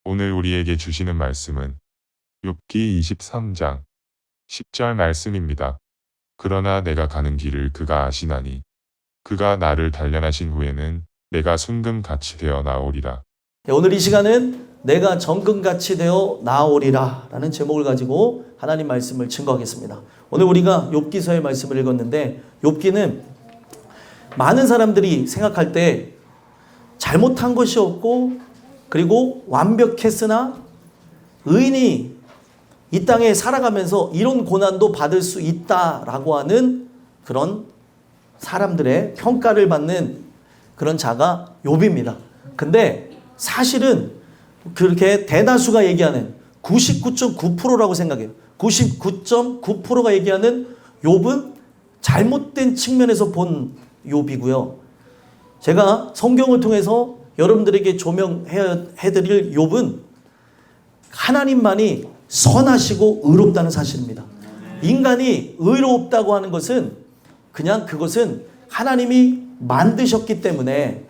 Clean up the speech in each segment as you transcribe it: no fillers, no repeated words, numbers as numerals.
오늘 우리에게 주시는 말씀은 욥기 23장 10절 말씀입니다. 그러나 내가 가는 길을 그가 아시나니 그가 나를 단련하신 후에는 내가 순금같이 되어 나오리라. 오늘 이 시간은 내가 정금같이 되어 나오리라 라는 제목을 가지고 하나님 말씀을 증거하겠습니다. 오늘 우리가 욥기서의 말씀을 읽었는데, 욥기는 많은 사람들이 생각할 때 잘못한 것이 없고 그리고 완벽했으나 의인이 이 땅에 살아가면서 이런 고난도 받을 수 있다라고 하는 그런 사람들의 평가를 받는 그런 자가 욥입니다. 근데 사실은 그렇게 대다수가 얘기하는 99.9%라고 생각해요. 99.9%가 얘기하는 욥은 잘못된 측면에서 본 욥이고요. 제가 성경을 통해서 여러분들에게 조명해드릴 욥은 하나님만이 선하시고 의롭다는 사실입니다. 인간이 의롭다고 하는 것은 그냥 그것은 하나님이 만드셨기 때문에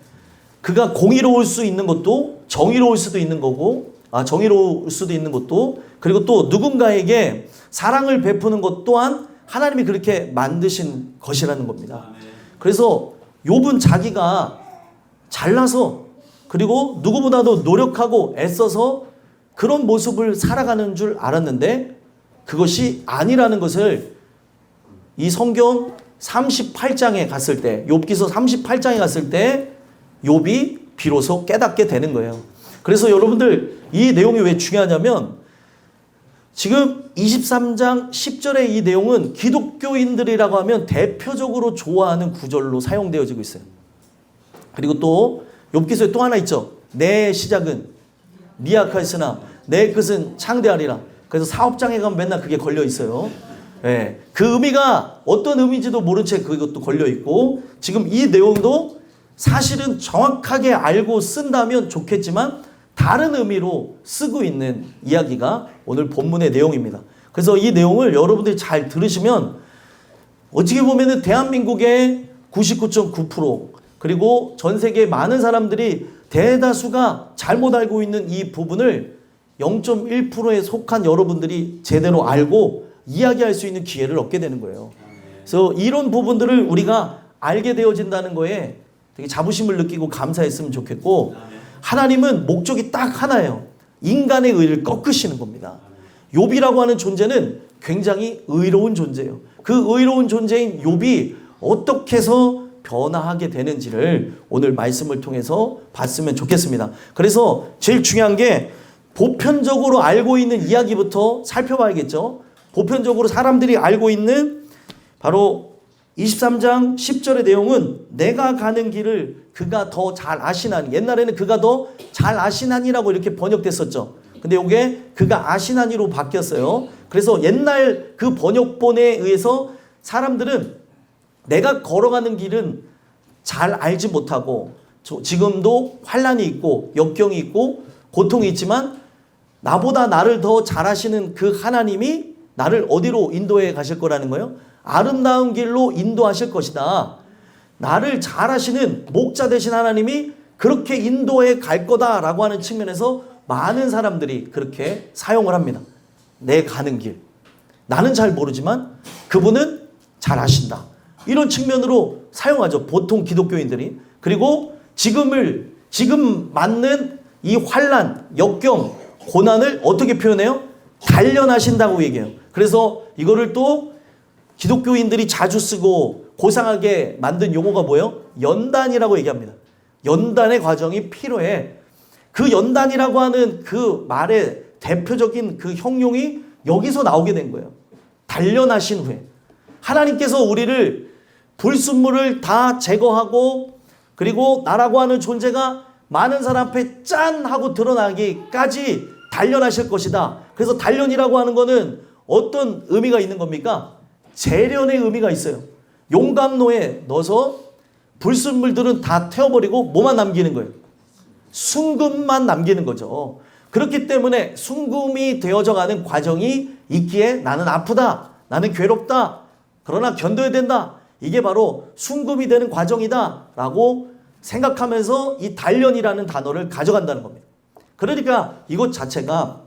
그가 공의로울 수 있는 것도 정의로울 수도 있는 거고, 정의로울 수도 있는 것도, 그리고 또 누군가에게 사랑을 베푸는 것 또한 하나님이 그렇게 만드신 것이라는 겁니다. 그래서 욥은 자기가 잘나서 그리고 누구보다도 노력하고 애써서 그런 모습을 살아가는 줄 알았는데 그것이 아니라는 것을 이 성경 38장에 갔을 때, 욥기서 38장에 갔을 때 욥이 비로소 깨닫게 되는 거예요. 그래서 여러분들 이 내용이 왜 중요하냐면, 지금 23장 10절의 이 내용은 기독교인들이라고 하면 대표적으로 좋아하는 구절로 사용되어지고 있어요. 그리고 또 욥기서에 또 하나 있죠. 내 시작은 미약하였으나 내 끝은 창대하리라. 그래서 사업장에 가면 맨날 그게 걸려 있어요. 네. 그 의미가 어떤 의미인지도 모른 채 그것도 걸려 있고, 지금 이 내용도 사실은 정확하게 알고 쓴다면 좋겠지만 다른 의미로 쓰고 있는 이야기가 오늘 본문의 내용입니다. 그래서 이 내용을 여러분들이 잘 들으시면 어떻게 보면은 대한민국의 99.9% 그리고 전 세계 많은 사람들이 대다수가 잘못 알고 있는 이 부분을 0.1%에 속한 여러분들이 제대로 알고 이야기할 수 있는 기회를 얻게 되는 거예요. 그래서 이런 부분들을 우리가 알게 되어진다는 거에 되게 자부심을 느끼고 감사했으면 좋겠고, 하나님은 목적이 딱 하나예요. 인간의 의를 꺾으시는 겁니다. 욥이라고 하는 존재는 굉장히 의로운 존재예요. 그 의로운 존재인 욥이 어떻게 해서 변화하게 되는지를 오늘 말씀을 통해서 봤으면 좋겠습니다. 그래서 제일 중요한 게 보편적으로 알고 있는 이야기부터 살펴봐야겠죠. 보편적으로 사람들이 알고 있는 바로 23장 10절의 내용은 내가 가는 길을 그가 더 잘 아시나니, 옛날에는 그가 더 잘 아시나니라고 이렇게 번역됐었죠. 근데 이게 그가 아시나니로 바뀌었어요. 그래서 옛날 그 번역본에 의해서 사람들은 내가 걸어가는 길은 잘 알지 못하고 지금도 환난이 있고 역경이 있고 고통이 있지만 나보다 나를 더 잘 아시는 그 하나님이 나를 어디로 인도해 가실 거라는 거예요? 아름다운 길로 인도하실 것이다. 나를 잘 아시는 목자 되신 하나님이 그렇게 인도해 갈 거다라고 하는 측면에서 많은 사람들이 그렇게 사용을 합니다. 내 가는 길. 나는 잘 모르지만 그분은 잘 아신다. 이런 측면으로 사용하죠. 보통 기독교인들이. 그리고 지금 맞는 이 환난, 역경, 고난을 어떻게 표현해요? 단련하신다고 얘기해요. 그래서 이거를 또 기독교인들이 자주 쓰고 고상하게 만든 용어가 뭐예요? 연단이라고 얘기합니다. 연단의 과정이 필요해. 그 연단이라고 하는 그 말의 대표적인 그 형용이 여기서 나오게 된 거예요. 단련하신 후에. 하나님께서 우리를 불순물을 다 제거하고 그리고 나라고 하는 존재가 많은 사람 앞에 짠 하고 드러나기까지 단련하실 것이다. 그래서 단련이라고 하는 거는 어떤 의미가 있는 겁니까? 재련의 의미가 있어요. 용광로에 넣어서 불순물들은 다 태워버리고 뭐만 남기는 거예요? 순금만 남기는 거죠. 그렇기 때문에 순금이 되어져가는 과정이 있기에 나는 아프다, 나는 괴롭다, 그러나 견뎌야 된다. 이게 바로 순금이 되는 과정이다 라고 생각하면서 이 단련이라는 단어를 가져간다는 겁니다. 그러니까 이것 자체가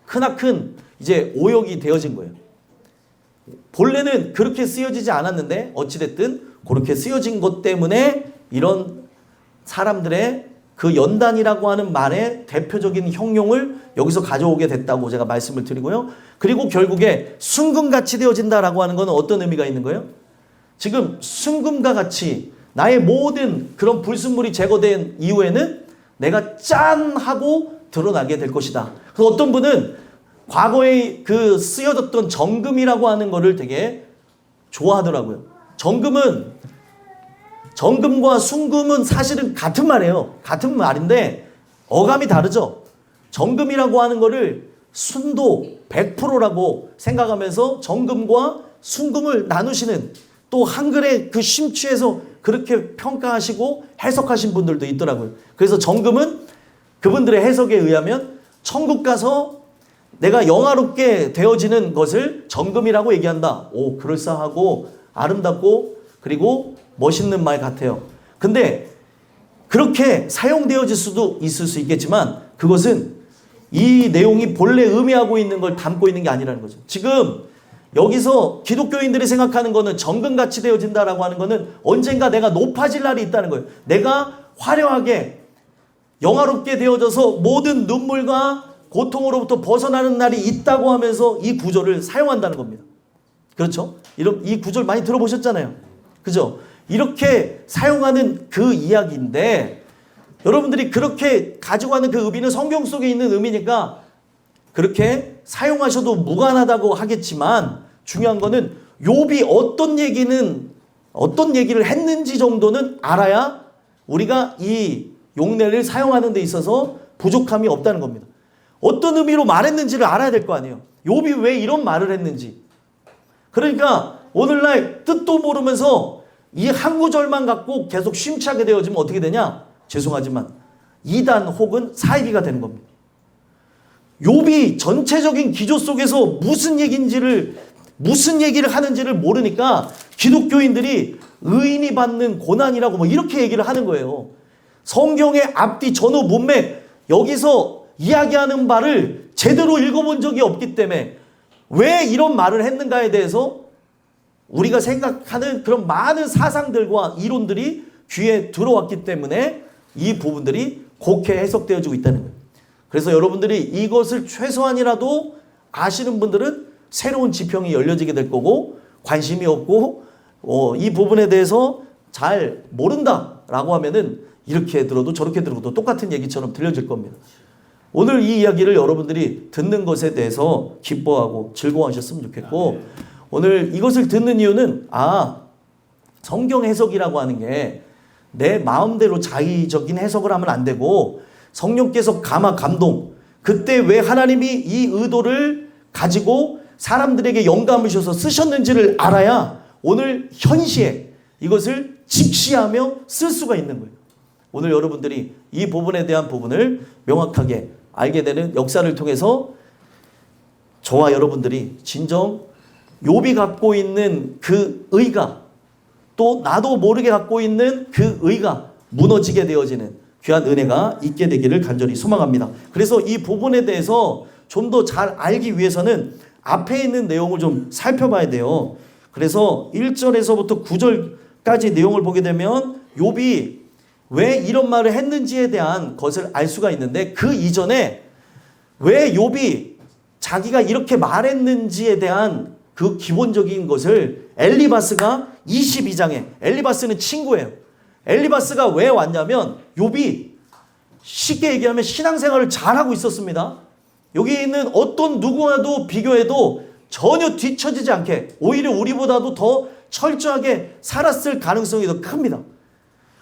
크나큰 이제 오역이 되어진 거예요. 본래는 그렇게 쓰여지지 않았는데 어찌됐든 그렇게 쓰여진 것 때문에 이런 사람들의 그 연단이라고 하는 말의 대표적인 형용을 여기서 가져오게 됐다고 제가 말씀을 드리고요. 그리고 결국에 순금같이 되어진다라고 하는 것은 어떤 의미가 있는 거예요? 지금 순금과 같이 나의 모든 그런 불순물이 제거된 이후에는 내가 짠 하고 드러나게 될 것이다. 그래서 어떤 분은 과거에 그 쓰여졌던 정금이라고 하는 거를 되게 좋아하더라고요. 정금과 순금은 사실은 같은 말이에요. 같은 말인데 어감이 다르죠. 정금이라고 하는 거를 순도 100%라고 생각하면서 정금과 순금을 나누시는 또 한글의 그 심취에서 그렇게 평가하시고 해석하신 분들도 있더라고요. 그래서 정금은 그분들의 해석에 의하면 천국 가서 내가 영화롭게 되어지는 것을 정금이라고 얘기한다. 오, 그럴싸하고 아름답고 그리고 멋있는 말 같아요. 근데 그렇게 사용되어질 수도 있을 수 있겠지만 그것은 이 내용이 본래 의미하고 있는 걸 담고 있는 게 아니라는 거죠. 지금 여기서 기독교인들이 생각하는 거는 정금같이 되어진다라고 하는 거는 언젠가 내가 높아질 날이 있다는 거예요. 내가 화려하게 영화롭게 되어져서 모든 눈물과 고통으로부터 벗어나는 날이 있다고 하면서 이 구절을 사용한다는 겁니다. 그렇죠? 이 구절 많이 들어보셨잖아요. 그죠? 이렇게 사용하는 그 이야기인데 여러분들이 그렇게 가지고 가는 그 의미는 성경 속에 있는 의미니까 그렇게 사용하셔도 무관하다고 하겠지만 중요한 거는 욥이 어떤 얘기를 했는지 정도는 알아야 우리가 이 용례를 사용하는 데 있어서 부족함이 없다는 겁니다. 어떤 의미로 말했는지를 알아야 될 거 아니에요. 욥이 왜 이런 말을 했는지. 그러니까 오늘날 뜻도 모르면서 이 한 구절만 갖고 계속 심취하게 되어지면 어떻게 되냐? 죄송하지만 이단 혹은 사이비가 되는 겁니다. 욥이 전체적인 기조 속에서 무슨 얘기를 하는지를 모르니까 기독교인들이 의인이 받는 고난이라고 뭐 이렇게 얘기를 하는 거예요. 성경의 앞뒤 전후 문맥 여기서 이야기하는 바를 제대로 읽어본 적이 없기 때문에 왜 이런 말을 했는가에 대해서 우리가 생각하는 그런 많은 사상들과 이론들이 귀에 들어왔기 때문에 이 부분들이 곡해 해석되어지고 있다는 거예요. 그래서 여러분들이 이것을 최소한이라도 아시는 분들은 새로운 지평이 열려지게 될 거고 관심이 없고 이 부분에 대해서 잘 모른다라고 하면은 이렇게 들어도 저렇게 들어도 똑같은 얘기처럼 들려질 겁니다. 오늘 이 이야기를 여러분들이 듣는 것에 대해서 기뻐하고 즐거워하셨으면 좋겠고 오늘 이것을 듣는 이유는 성경 해석이라고 하는 게 내 마음대로 자의적인 해석을 하면 안 되고 성령께서 감동 그때 왜 하나님이 이 의도를 가지고 사람들에게 영감을 주셔서 쓰셨는지를 알아야 오늘 현시에 이것을 직시하며 쓸 수가 있는 거예요. 오늘 여러분들이 이 부분에 대한 부분을 명확하게 알게 되는 역사를 통해서 저와 여러분들이 진정 욥이 갖고 있는 그 의가 또 나도 모르게 갖고 있는 그 의가 무너지게 되어지는 귀한 은혜가 있게 되기를 간절히 소망합니다. 그래서 이 부분에 대해서 좀 더 잘 알기 위해서는 앞에 있는 내용을 좀 살펴봐야 돼요. 그래서 1절에서부터 9절까지 내용을 보게 되면 욥이 왜 이런 말을 했는지에 대한 것을 알 수가 있는데 그 이전에 왜 욥이 자기가 이렇게 말했는지에 대한 그 기본적인 것을 엘리바스가 22장에 엘리바스는 친구예요. 엘리바스가 왜 왔냐면 욥이 쉽게 얘기하면 신앙생활을 잘하고 있었습니다. 여기 있는 어떤 누구와도 비교해도 전혀 뒤처지지 않게 오히려 우리보다도 더 철저하게 살았을 가능성이 더 큽니다.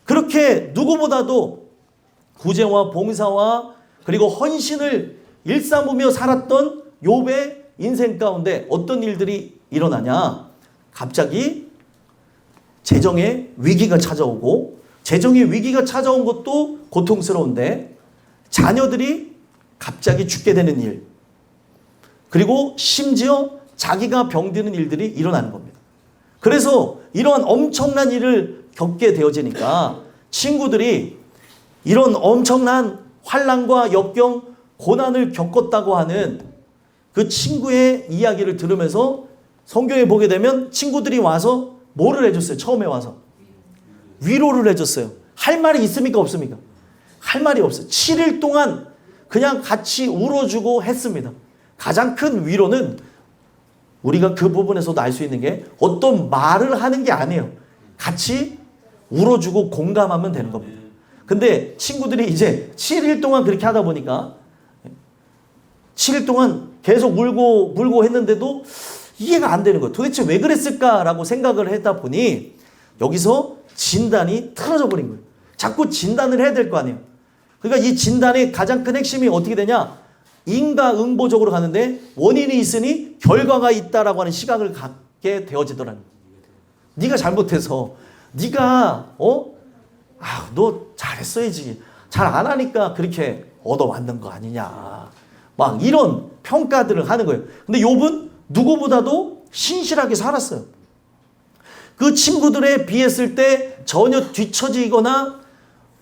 그렇게 누구보다도 구제와 봉사와 그리고 헌신을 일삼으며 살았던 욥의 인생 가운데 어떤 일들이 일어나냐? 갑자기 재정의 위기가 찾아오고 재정의 위기가 찾아온 것도 고통스러운데 자녀들이 갑자기 죽게 되는 일 그리고 심지어 자기가 병드는 일들이 일어나는 겁니다. 그래서 이러한 엄청난 일을 겪게 되어지니까 친구들이 이런 엄청난 환난과 역경, 고난을 겪었다고 하는 그 친구의 이야기를 들으면서 성경에 보게 되면 친구들이 와서 뭐를 해줬어요? 처음에 와서 위로를 해줬어요. 할 말이 있습니까? 없습니까? 할 말이 없어요. 7일 동안 그냥 같이 울어주고 했습니다. 가장 큰 위로는 우리가 그 부분에서도 알 수 있는 게 어떤 말을 하는 게 아니에요. 같이 울어주고 공감하면 되는 겁니다. 근데 친구들이 이제 7일 동안 그렇게 하다 보니까 7일 동안 계속 울고 했는데도 이해가 안 되는 거예요. 도대체 왜 그랬을까라고 생각을 했다 보니 여기서 진단이 틀어져 버린 거예요. 자꾸 진단을 해야 될 거 아니에요. 그러니까 이 진단의 가장 큰 핵심이 어떻게 되냐? 인과응보적으로 가는데 원인이 있으니 결과가 있다라고 하는 시각을 갖게 되어지더라는 거예요. 네가 잘못해서 네가 너 잘했어야지. 잘 안 하니까 그렇게 얻어맞는 거 아니냐. 막 이런 평가들을 하는 거예요. 근데 욥은 누구보다도 신실하게 살았어요. 그 친구들에 비했을 때 전혀 뒤처지거나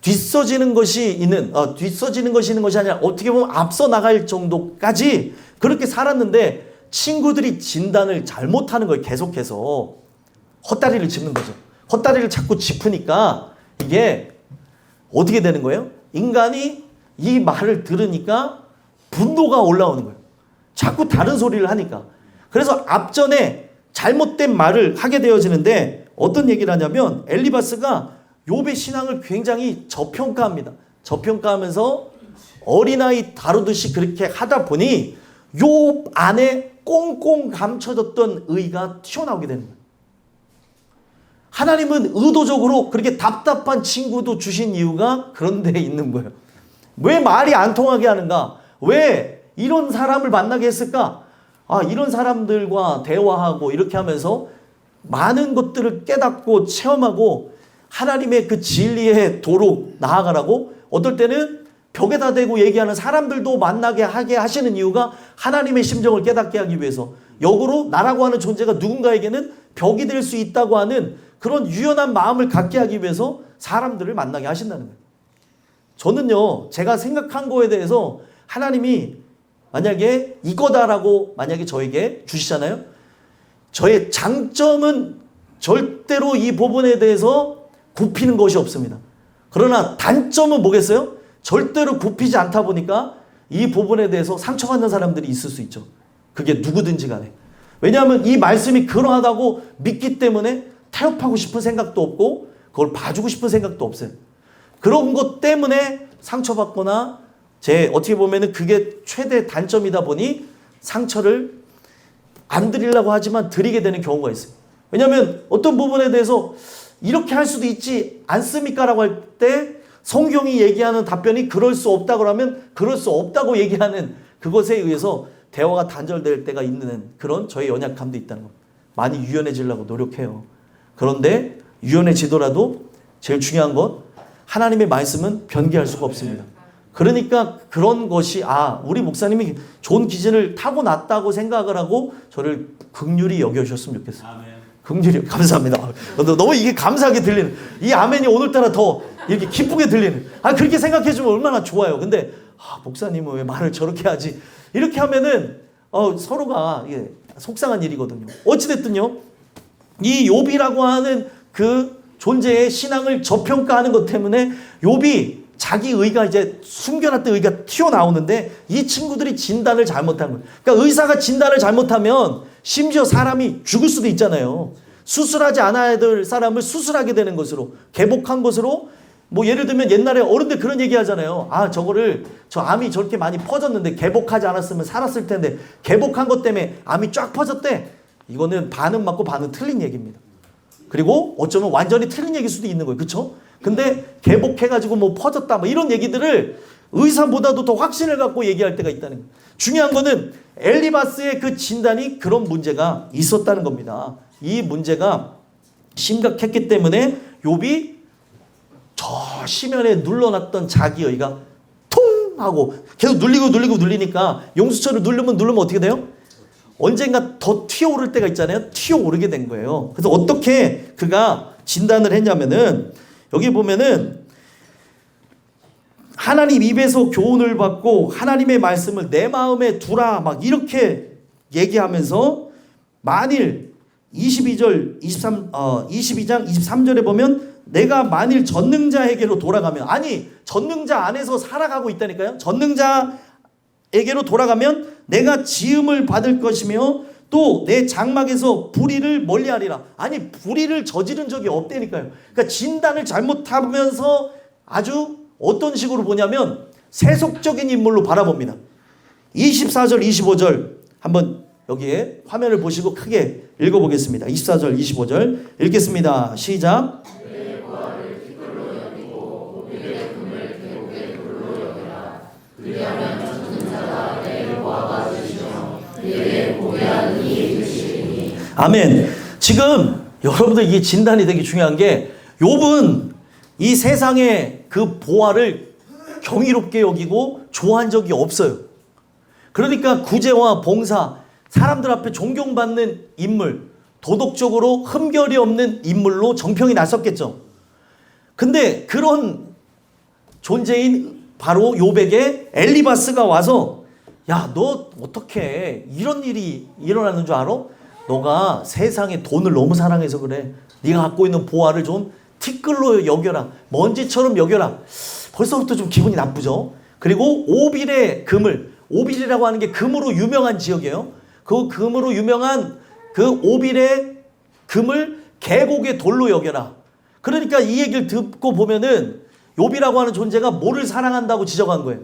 뒤처지는 것이 있는 것이 아니라 어떻게 보면 앞서 나갈 정도까지 그렇게 살았는데 친구들이 진단을 잘못하는 거예요. 계속해서 헛다리를 짚는 거죠. 헛다리를 자꾸 짚으니까 이게 어떻게 되는 거예요? 인간이 이 말을 들으니까 분노가 올라오는 거예요. 자꾸 다른 소리를 하니까. 그래서 앞전에 잘못된 말을 하게 되어지는데 어떤 얘기를 하냐면 엘리바스가 욥의 신앙을 굉장히 저평가합니다. 저평가하면서 어린아이 다루듯이 그렇게 하다 보니 욥 안에 꽁꽁 감춰졌던 의가 튀어나오게 되는 거예요. 하나님은 의도적으로 그렇게 답답한 친구도 주신 이유가 그런 데에 있는 거예요. 왜 말이 안 통하게 하는가? 왜 이런 사람을 만나게 했을까? 이런 사람들과 대화하고 이렇게 하면서 많은 것들을 깨닫고 체험하고 하나님의 그 진리의 도로 나아가라고 어떨 때는 벽에다 대고 얘기하는 사람들도 만나게 하게 하시는 이유가 하나님의 심정을 깨닫게 하기 위해서 역으로 나라고 하는 존재가 누군가에게는 벽이 될 수 있다고 하는 그런 유연한 마음을 갖게 하기 위해서 사람들을 만나게 하신다는 거예요. 저는요, 제가 생각한 거에 대해서 하나님이 만약에 이거다라고 만약에 저에게 주시잖아요. 저의 장점은 절대로 이 부분에 대해서 굽히는 것이 없습니다. 그러나 단점은 뭐겠어요? 절대로 굽히지 않다 보니까 이 부분에 대해서 상처받는 사람들이 있을 수 있죠. 그게 누구든지 간에. 왜냐하면 이 말씀이 그러하다고 믿기 때문에 타협하고 싶은 생각도 없고 그걸 봐주고 싶은 생각도 없어요. 그런 것 때문에 상처받거나 어떻게 보면은 그게 최대 단점이다 보니 상처를 안 드리려고 하지만 드리게 되는 경우가 있어요. 왜냐하면 어떤 부분에 대해서 이렇게 할 수도 있지 않습니까? 라고 할 때 성경이 얘기하는 답변이 그럴 수 없다 그러면 그럴 수 없다고 얘기하는 그것에 의해서 대화가 단절될 때가 있는 그런 저의 연약함도 있다는 겁니다. 많이 유연해지려고 노력해요. 그런데 유연해지더라도 제일 중요한 건 하나님의 말씀은 변개할 수가 없습니다. 그러니까 그런 것이 우리 목사님이 좋은 기질을 타고났다고 생각을 하고 저를 긍휼히 여겨주셨으면 좋겠어요. 긍휼히 감사합니다. 너무 이게 감사하게 들리는 이 아멘이 오늘따라 더 이렇게 기쁘게 들리는 그렇게 생각해 주면 얼마나 좋아요. 근데 목사님은 왜 말을 저렇게 하지? 이렇게 하면은 서로가 이게 속상한 일이거든요. 어찌됐든요. 이 욥이라고 하는 그 존재의 신앙을 저평가하는 것 때문에 욥이 자기 의가 이제 숨겨놨던 의가 튀어나오는데 이 친구들이 진단을 잘못한 거예요. 그러니까 의사가 진단을 잘못하면 심지어 사람이 죽을 수도 있잖아요. 수술하지 않아야 될 사람을 수술하게 되는 것으로 개복한 것으로 뭐 예를 들면 옛날에 어른들 그런 얘기 하잖아요. 저 암이 저렇게 많이 퍼졌는데 개복하지 않았으면 살았을 텐데 개복한 것 때문에 암이 쫙 퍼졌대. 이거는 반은 맞고 반은 틀린 얘기입니다. 그리고 어쩌면 완전히 틀린 얘기일 수도 있는 거예요. 그렇죠? 근데 개복해가지고 뭐 퍼졌다 뭐 이런 얘기들을 의사보다도 더 확신을 갖고 얘기할 때가 있다는 거예요. 중요한 거는 엘리바스의 그 진단이 그런 문제가 있었다는 겁니다. 이 문제가 심각했기 때문에 욥이 저 시면에 눌러놨던 자기의가 통 하고 계속 눌리니까 용수철을 누르면 어떻게 돼요? 언젠가 더 튀어오를 때가 있잖아요. 튀어오르게 된 거예요. 그래서 어떻게 그가 진단을 했냐면은 여기 보면은 하나님 입에서 교훈을 받고 하나님의 말씀을 내 마음에 두라 막 이렇게 얘기하면서 만일 22장 23절에 보면 내가 만일 전능자에게로 돌아가면, 아니 전능자 안에서 살아가고 있다니까요. 전능자에게로 돌아가면 내가 지음을 받을 것이며 또 내 장막에서 불의를 멀리하리라. 아니 불의를 저지른 적이 없다니까요. 그러니까 진단을 잘못하면서 아주 어떤 식으로 보냐면 세속적인 인물로 바라봅니다. 24절 25절 한번 여기에 화면을 보시고 크게 읽어보겠습니다. 24절 25절 읽겠습니다. 시작. 아멘. 지금 여러분들 이게 진단이 되게 중요한 게 욥은 이 세상의 그 보화를 경이롭게 여기고 좋아한 적이 없어요. 그러니까 구제와 봉사, 사람들 앞에 존경받는 인물, 도덕적으로 흠결이 없는 인물로 정평이 났었겠죠. 근데 그런 존재인 바로 욥에게 엘리바스가 와서 야, 너 어떻게 이런 일이 일어나는 줄 알아? 너가 세상에 돈을 너무 사랑해서 그래. 네가 갖고 있는 보화를 좀 티끌로 여겨라. 먼지처럼 여겨라. 벌써부터 좀 기분이 나쁘죠. 그리고 오빌의 금을, 오빌이라고 하는 게 금으로 유명한 지역이에요. 그 금으로 유명한 그 오빌의 금을 계곡의 돌로 여겨라. 그러니까 이 얘기를 듣고 보면은 욥이라고 하는 존재가 뭐를 사랑한다고 지적한 거예요?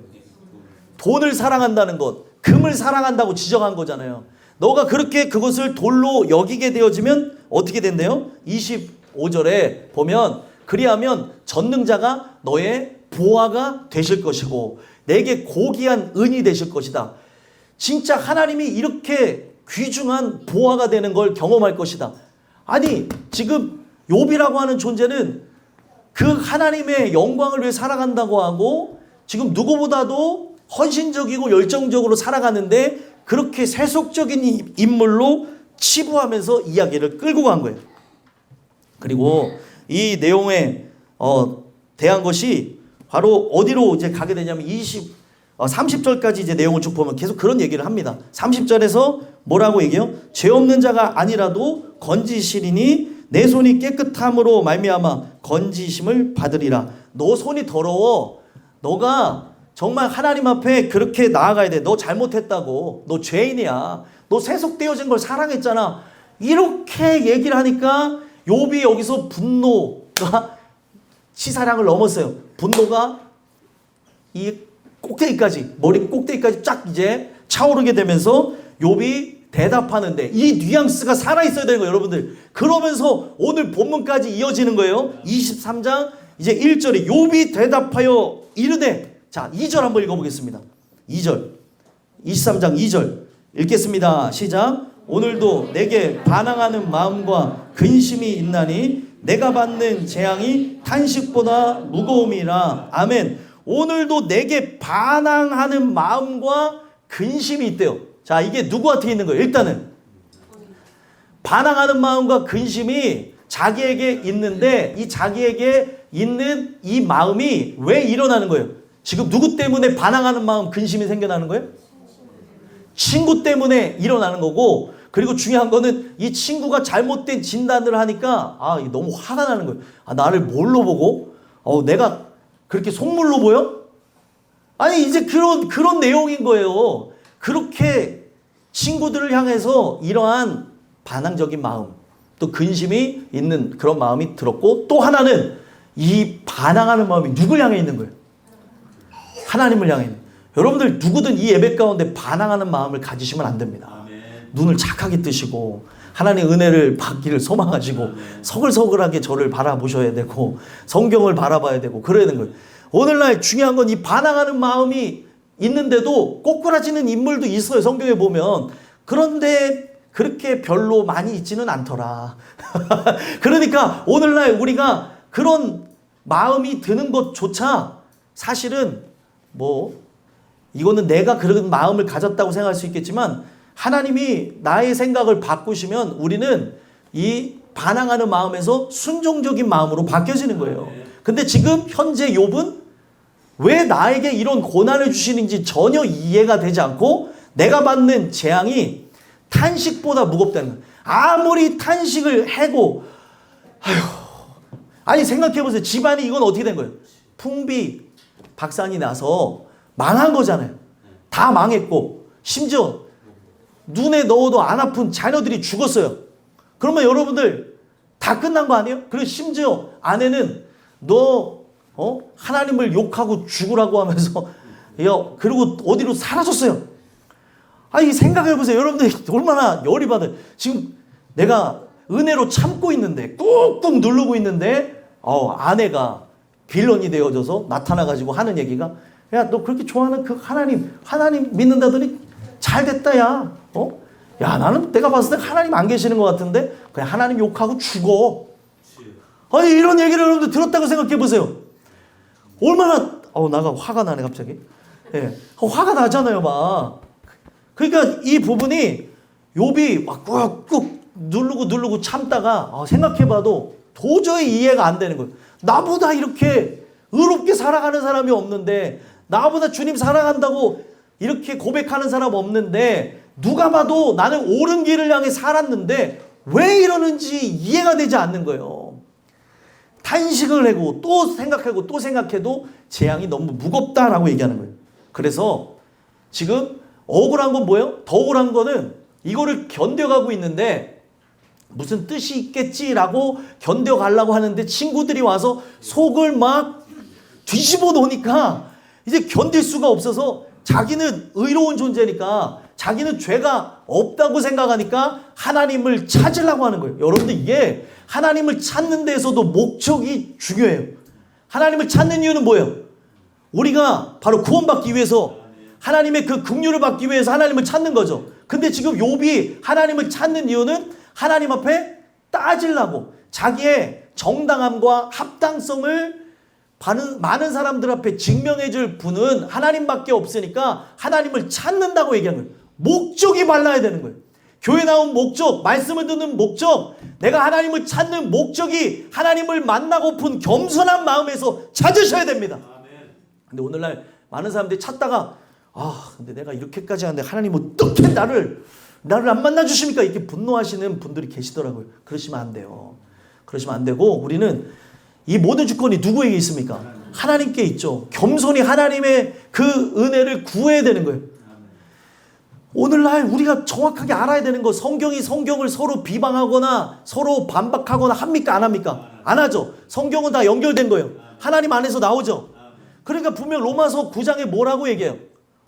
돈을 사랑한다는 것, 금을 사랑한다고 지적한 거잖아요. 너가 그렇게 그것을 돌로 여기게 되어지면 어떻게 된대요? 25절에 보면 그리하면 전능자가 너의 보화가 되실 것이고 내게 고귀한 은이 되실 것이다. 진짜 하나님이 이렇게 귀중한 보화가 되는 걸 경험할 것이다. 아니 지금 욥이라고 하는 존재는 그 하나님의 영광을 위해 살아간다고 하고 지금 누구보다도 헌신적이고 열정적으로 살아가는데 그렇게 세속적인 인물로 치부하면서 이야기를 끌고 간 거예요. 그리고 이 내용에 대한 것이 바로 어디로 이제 가게 되냐면 30절까지 이제 내용을 쭉 보면 계속 그런 얘기를 합니다. 30절에서 뭐라고 얘기해요? 죄 없는 자가 아니라도 건지시리니 내 손이 깨끗함으로 말미암아 건지심을 받으리라. 너 손이 더러워. 너가 정말 하나님 앞에 그렇게 나아가야 돼. 너 잘못했다고. 너 죄인이야. 너 세속되어진 걸 사랑했잖아. 이렇게 얘기를 하니까 욥이 여기서 분노가 치사량을 넘었어요. 분노가 이 꼭대기까지, 머리 꼭대기까지 쫙 이제 차오르게 되면서 욥이 대답하는데 이 뉘앙스가 살아있어야 되는 거예요, 여러분들. 그러면서 오늘 본문까지 이어지는 거예요. 23장 이제 1절에 욥이 대답하여 이르되, 자 2절 한번 읽어보겠습니다. 2절 23장 2절 읽겠습니다. 시작. 오늘도 내게 반항하는 마음과 근심이 있나니 내가 받는 재앙이 탄식보다 무거움이라. 아멘. 오늘도 내게 반항하는 마음과 근심이 있대요. 자, 이게 누구한테 있는 거예요? 일단은 반항하는 마음과 근심이 자기에게 있는데 이 자기에게 있는 이 마음이 왜 일어나는 거예요? 지금 누구 때문에 반항하는 마음, 근심이 생겨나는 거예요? 친구 때문에 일어나는 거고, 그리고 중요한 거는 이 친구가 잘못된 진단을 하니까 너무 화가 나는 거예요. 나를 뭘로 보고? 내가 그렇게 속물로 보여? 아니 이제 그런 내용인 거예요. 그렇게 친구들을 향해서 이러한 반항적인 마음, 또 근심이 있는 그런 마음이 들었고, 또 하나는 이 반항하는 마음이 누굴 향해 있는 거예요? 하나님을 향해 있는. 여러분들 누구든 이 예배 가운데 반항하는 마음을 가지시면 안 됩니다. 눈을 착하게 뜨시고 하나님의 은혜를 받기를 소망하시고 서글서글하게 저를 바라보셔야 되고 성경을 바라봐야 되고 그래야 되는 거예요. 오늘날 중요한 건 이 반항하는 마음이 있는데도 꼬꾸라지는 인물도 있어요, 성경에 보면. 그런데 그렇게 별로 많이 있지는 않더라. 그러니까 오늘날 우리가 그런 마음이 드는 것조차 사실은 이거는 내가 그런 마음을 가졌다고 생각할 수 있겠지만 하나님이 나의 생각을 바꾸시면 우리는 이 반항하는 마음에서 순종적인 마음으로 바뀌어지는 거예요. 근데 지금 현재 욥은 왜 나에게 이런 고난을 주시는지 전혀 이해가 되지 않고 내가 받는 재앙이 탄식보다 무겁다는 거예요. 아무리 탄식을 해고 아니 생각해보세요. 집안이 이건 어떻게 된 거예요? 풍비박산이 나서 망한 거잖아요. 다 망했고 심지어 눈에 넣어도 안 아픈 자녀들이 죽었어요. 그러면 여러분들 다 끝난 거 아니에요? 그리고 심지어 아내는 너 하나님을 욕하고 죽으라고 하면서 그리고 어디로 사라졌어요. 아니 생각해보세요. 여러분들 얼마나 열이 받아요. 지금 내가 은혜로 참고 있는데 꾹꾹 누르고 있는데 아내가 빌런이 되어져서 나타나가지고 하는 얘기가 야 너 그렇게 좋아하는 그 하나님 믿는다더니 잘 됐다 야. 야 나는 내가 봤을 때 하나님 안 계시는 것 같은데 그냥 하나님 욕하고 죽어. 아니 이런 얘기를 여러분들 들었다고 생각해보세요. 얼마나 나가 화가 나네 갑자기. 예, 화가 나잖아요 막. 그러니까 이 부분이 욥이 막 꾹꾹 누르고 참다가 생각해봐도 도저히 이해가 안 되는 거예요. 나보다 이렇게 의롭게 살아가는 사람이 없는데 나보다 주님 사랑한다고 이렇게 고백하는 사람 없는데 누가 봐도 나는 옳은 길을 향해 살았는데 왜 이러는지 이해가 되지 않는 거예요. 탄식을 하고 또 생각하고 또 생각해도 재앙이 너무 무겁다라고 얘기하는 거예요. 그래서 지금 억울한 건 뭐예요? 더 억울한 거는 이거를 견뎌가고 있는데 무슨 뜻이 있겠지라고 견뎌가려고 하는데 친구들이 와서 속을 막 뒤집어 놓으니까 이제 견딜 수가 없어서 자기는 의로운 존재니까 자기는 죄가 없다고 생각하니까 하나님을 찾으려고 하는 거예요. 여러분들 이게 하나님을 찾는 데에서도 목적이 중요해요. 하나님을 찾는 이유는 뭐예요? 우리가 바로 구원받기 위해서 하나님의 그 긍휼을 받기 위해서 하나님을 찾는 거죠. 근데 지금 욥이 하나님을 찾는 이유는 하나님 앞에 따지려고 자기의 정당함과 합당성을 많은 사람들 앞에 증명해 줄 분은 하나님밖에 없으니까 하나님을 찾는다고 얘기하는 거예요. 목적이 발라야 되는 거예요. 교회 나온 목적, 말씀을 듣는 목적, 내가 하나님을 찾는 목적이 하나님을 만나고픈 겸손한 마음에서 찾으셔야 됩니다. 근데 오늘날 많은 사람들이 찾다가 근데 내가 이렇게까지 하는데 하나님 어떻게 나를 안 만나주십니까? 이렇게 분노하시는 분들이 계시더라고요. 그러시면 안 돼요. 그러시면 안 되고 우리는 이 모든 주권이 누구에게 있습니까? 하나님께 있죠. 겸손히 하나님의 그 은혜를 구해야 되는 거예요. 오늘날 우리가 정확하게 알아야 되는 거 성경이 성경을 서로 비방하거나 서로 반박하거나 합니까? 안 합니까? 안 하죠. 성경은 다 연결된 거예요. 하나님 안에서 나오죠. 그러니까 분명 로마서 9장에 뭐라고 얘기해요?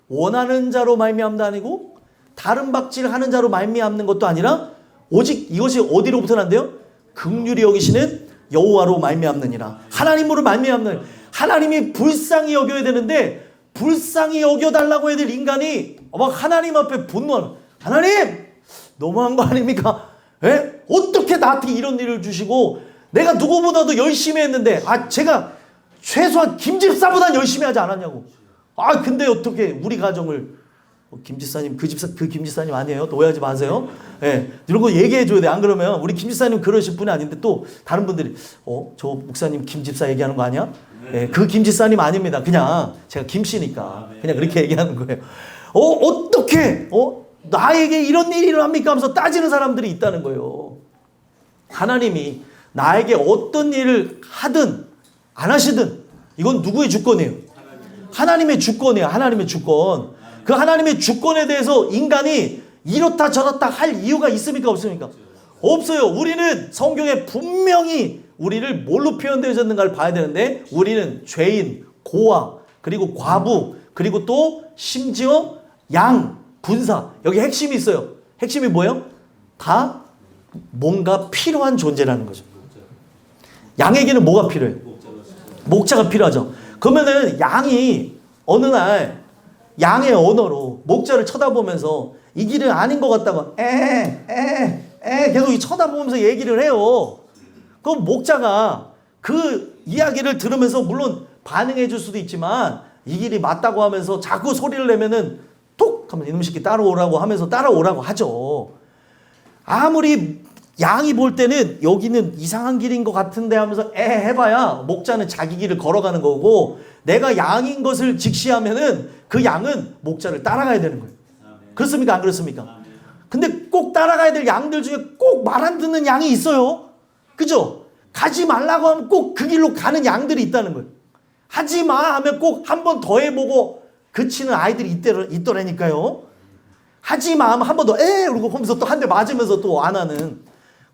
원하는 자로 말미암다 아니고 다른 박질하는 자로 말미암는 것도 아니라 오직 이것이 어디로부터 난대요? 긍휼히 여기시는 여호와로 말미암느니라. 하나님으로 말미암는 하나님이 불쌍히 여겨야 되는데 불쌍히 여겨달라고 해야 될 인간이 막 하나님 앞에 분노하는 하나님 너무한 거 아닙니까? 에? 어떻게 나한테 이런 일을 주시고 내가 누구보다도 열심히 했는데 제가 최소한 김집사보단 열심히 하지 않았냐고. 근데 어떻게 우리 가정을 김집사님 그 김집사님 아니에요. 또 오해하지 마세요. 예, 이런 거 얘기해 줘야 돼. 안 그러면 우리 김집사님 그러실 분이 아닌데 또 다른 분들이 저 목사님 김집사 얘기하는 거 아니야? 예, 그 김집사님 아닙니다. 그냥 제가 김씨니까 그냥 그렇게 얘기하는 거예요. 어떻게 나에게 이런 일이 일어납니까? 하면서 따지는 사람들이 있다는 거예요. 하나님이 나에게 어떤 일을 하든 안 하시든 이건 누구의 주권이에요? 하나님의 주권이에요. 하나님의 주권. 그 하나님의 주권에 대해서 인간이 이렇다 저렇다 할 이유가 있습니까? 없습니까? 없어요. 우리는 성경에 분명히 우리를 뭘로 표현되어졌는가를 봐야 되는데 우리는 죄인, 고아, 그리고 과부, 그리고 또 심지어 양, 분사. 여기 핵심이 있어요. 핵심이 뭐예요? 다 뭔가 필요한 존재라는 거죠. 양에게는 뭐가 필요해요? 목자가 필요하죠. 그러면은 양이 어느 날 양의 언어로 목자를 쳐다보면서 이 길은 아닌 것 같다고 계속 쳐다보면서 얘기를 해요. 그럼 목자가 그 이야기를 들으면서 물론 반응해 줄 수도 있지만 이 길이 맞다고 하면서 자꾸 소리를 내면은 톡 하면 이놈 새끼 따라오라고 하면서 따라오라고 하죠. 아무리 양이 볼 때는 여기는 이상한 길인 것 같은데 하면서 해봐야 목자는 자기 길을 걸어가는 거고, 내가 양인 것을 직시하면은 그 양은 목자를 따라가야 되는 거예요. 그렇습니까? 안 그렇습니까? 근데 꼭 따라가야 될 양들 중에 꼭 말 안 듣는 양이 있어요. 그죠? 가지 말라고 하면 꼭 그 길로 가는 양들이 있다는 거예요. 하지 마 하면 꼭 한 번 더 해보고 그치는 아이들이 있더라니까요. 하지 마 하면 한 번 더 그러고 하면서 또 한 대 맞으면서 또 안 하는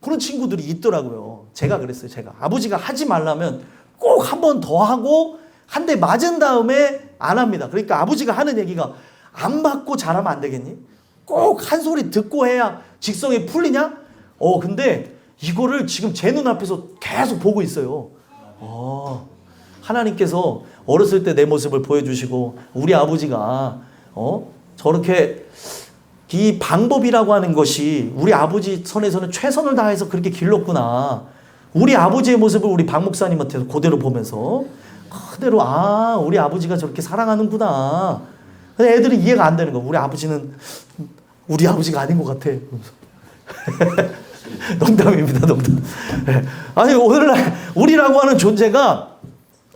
그런 친구들이 있더라고요. 제가 그랬어요. 제가 아버지가 하지 말라면 꼭 한 번 더 하고 한 대 맞은 다음에 안 합니다. 그러니까 아버지가 하는 얘기가, 안 받고 잘하면 안 되겠니? 꼭 한 소리 듣고 해야 직성이 풀리냐? 근데 이거를 지금 제 눈앞에서 계속 보고 있어요. 하나님께서 어렸을 때 내 모습을 보여주시고, 우리 아버지가 저렇게 이 방법이라고 하는 것이 우리 아버지 선에서는 최선을 다해서 그렇게 길렀구나. 우리 아버지의 모습을 우리 박 목사님한테 그대로 보면서 그대로 우리 아버지가 저렇게 사랑하는구나. 근데 애들이 이해가 안 되는 거. 우리 아버지는 우리 아버지가 아닌 것 같아. 농담입니다, 농담. 아니, 오늘날 우리라고 하는 존재가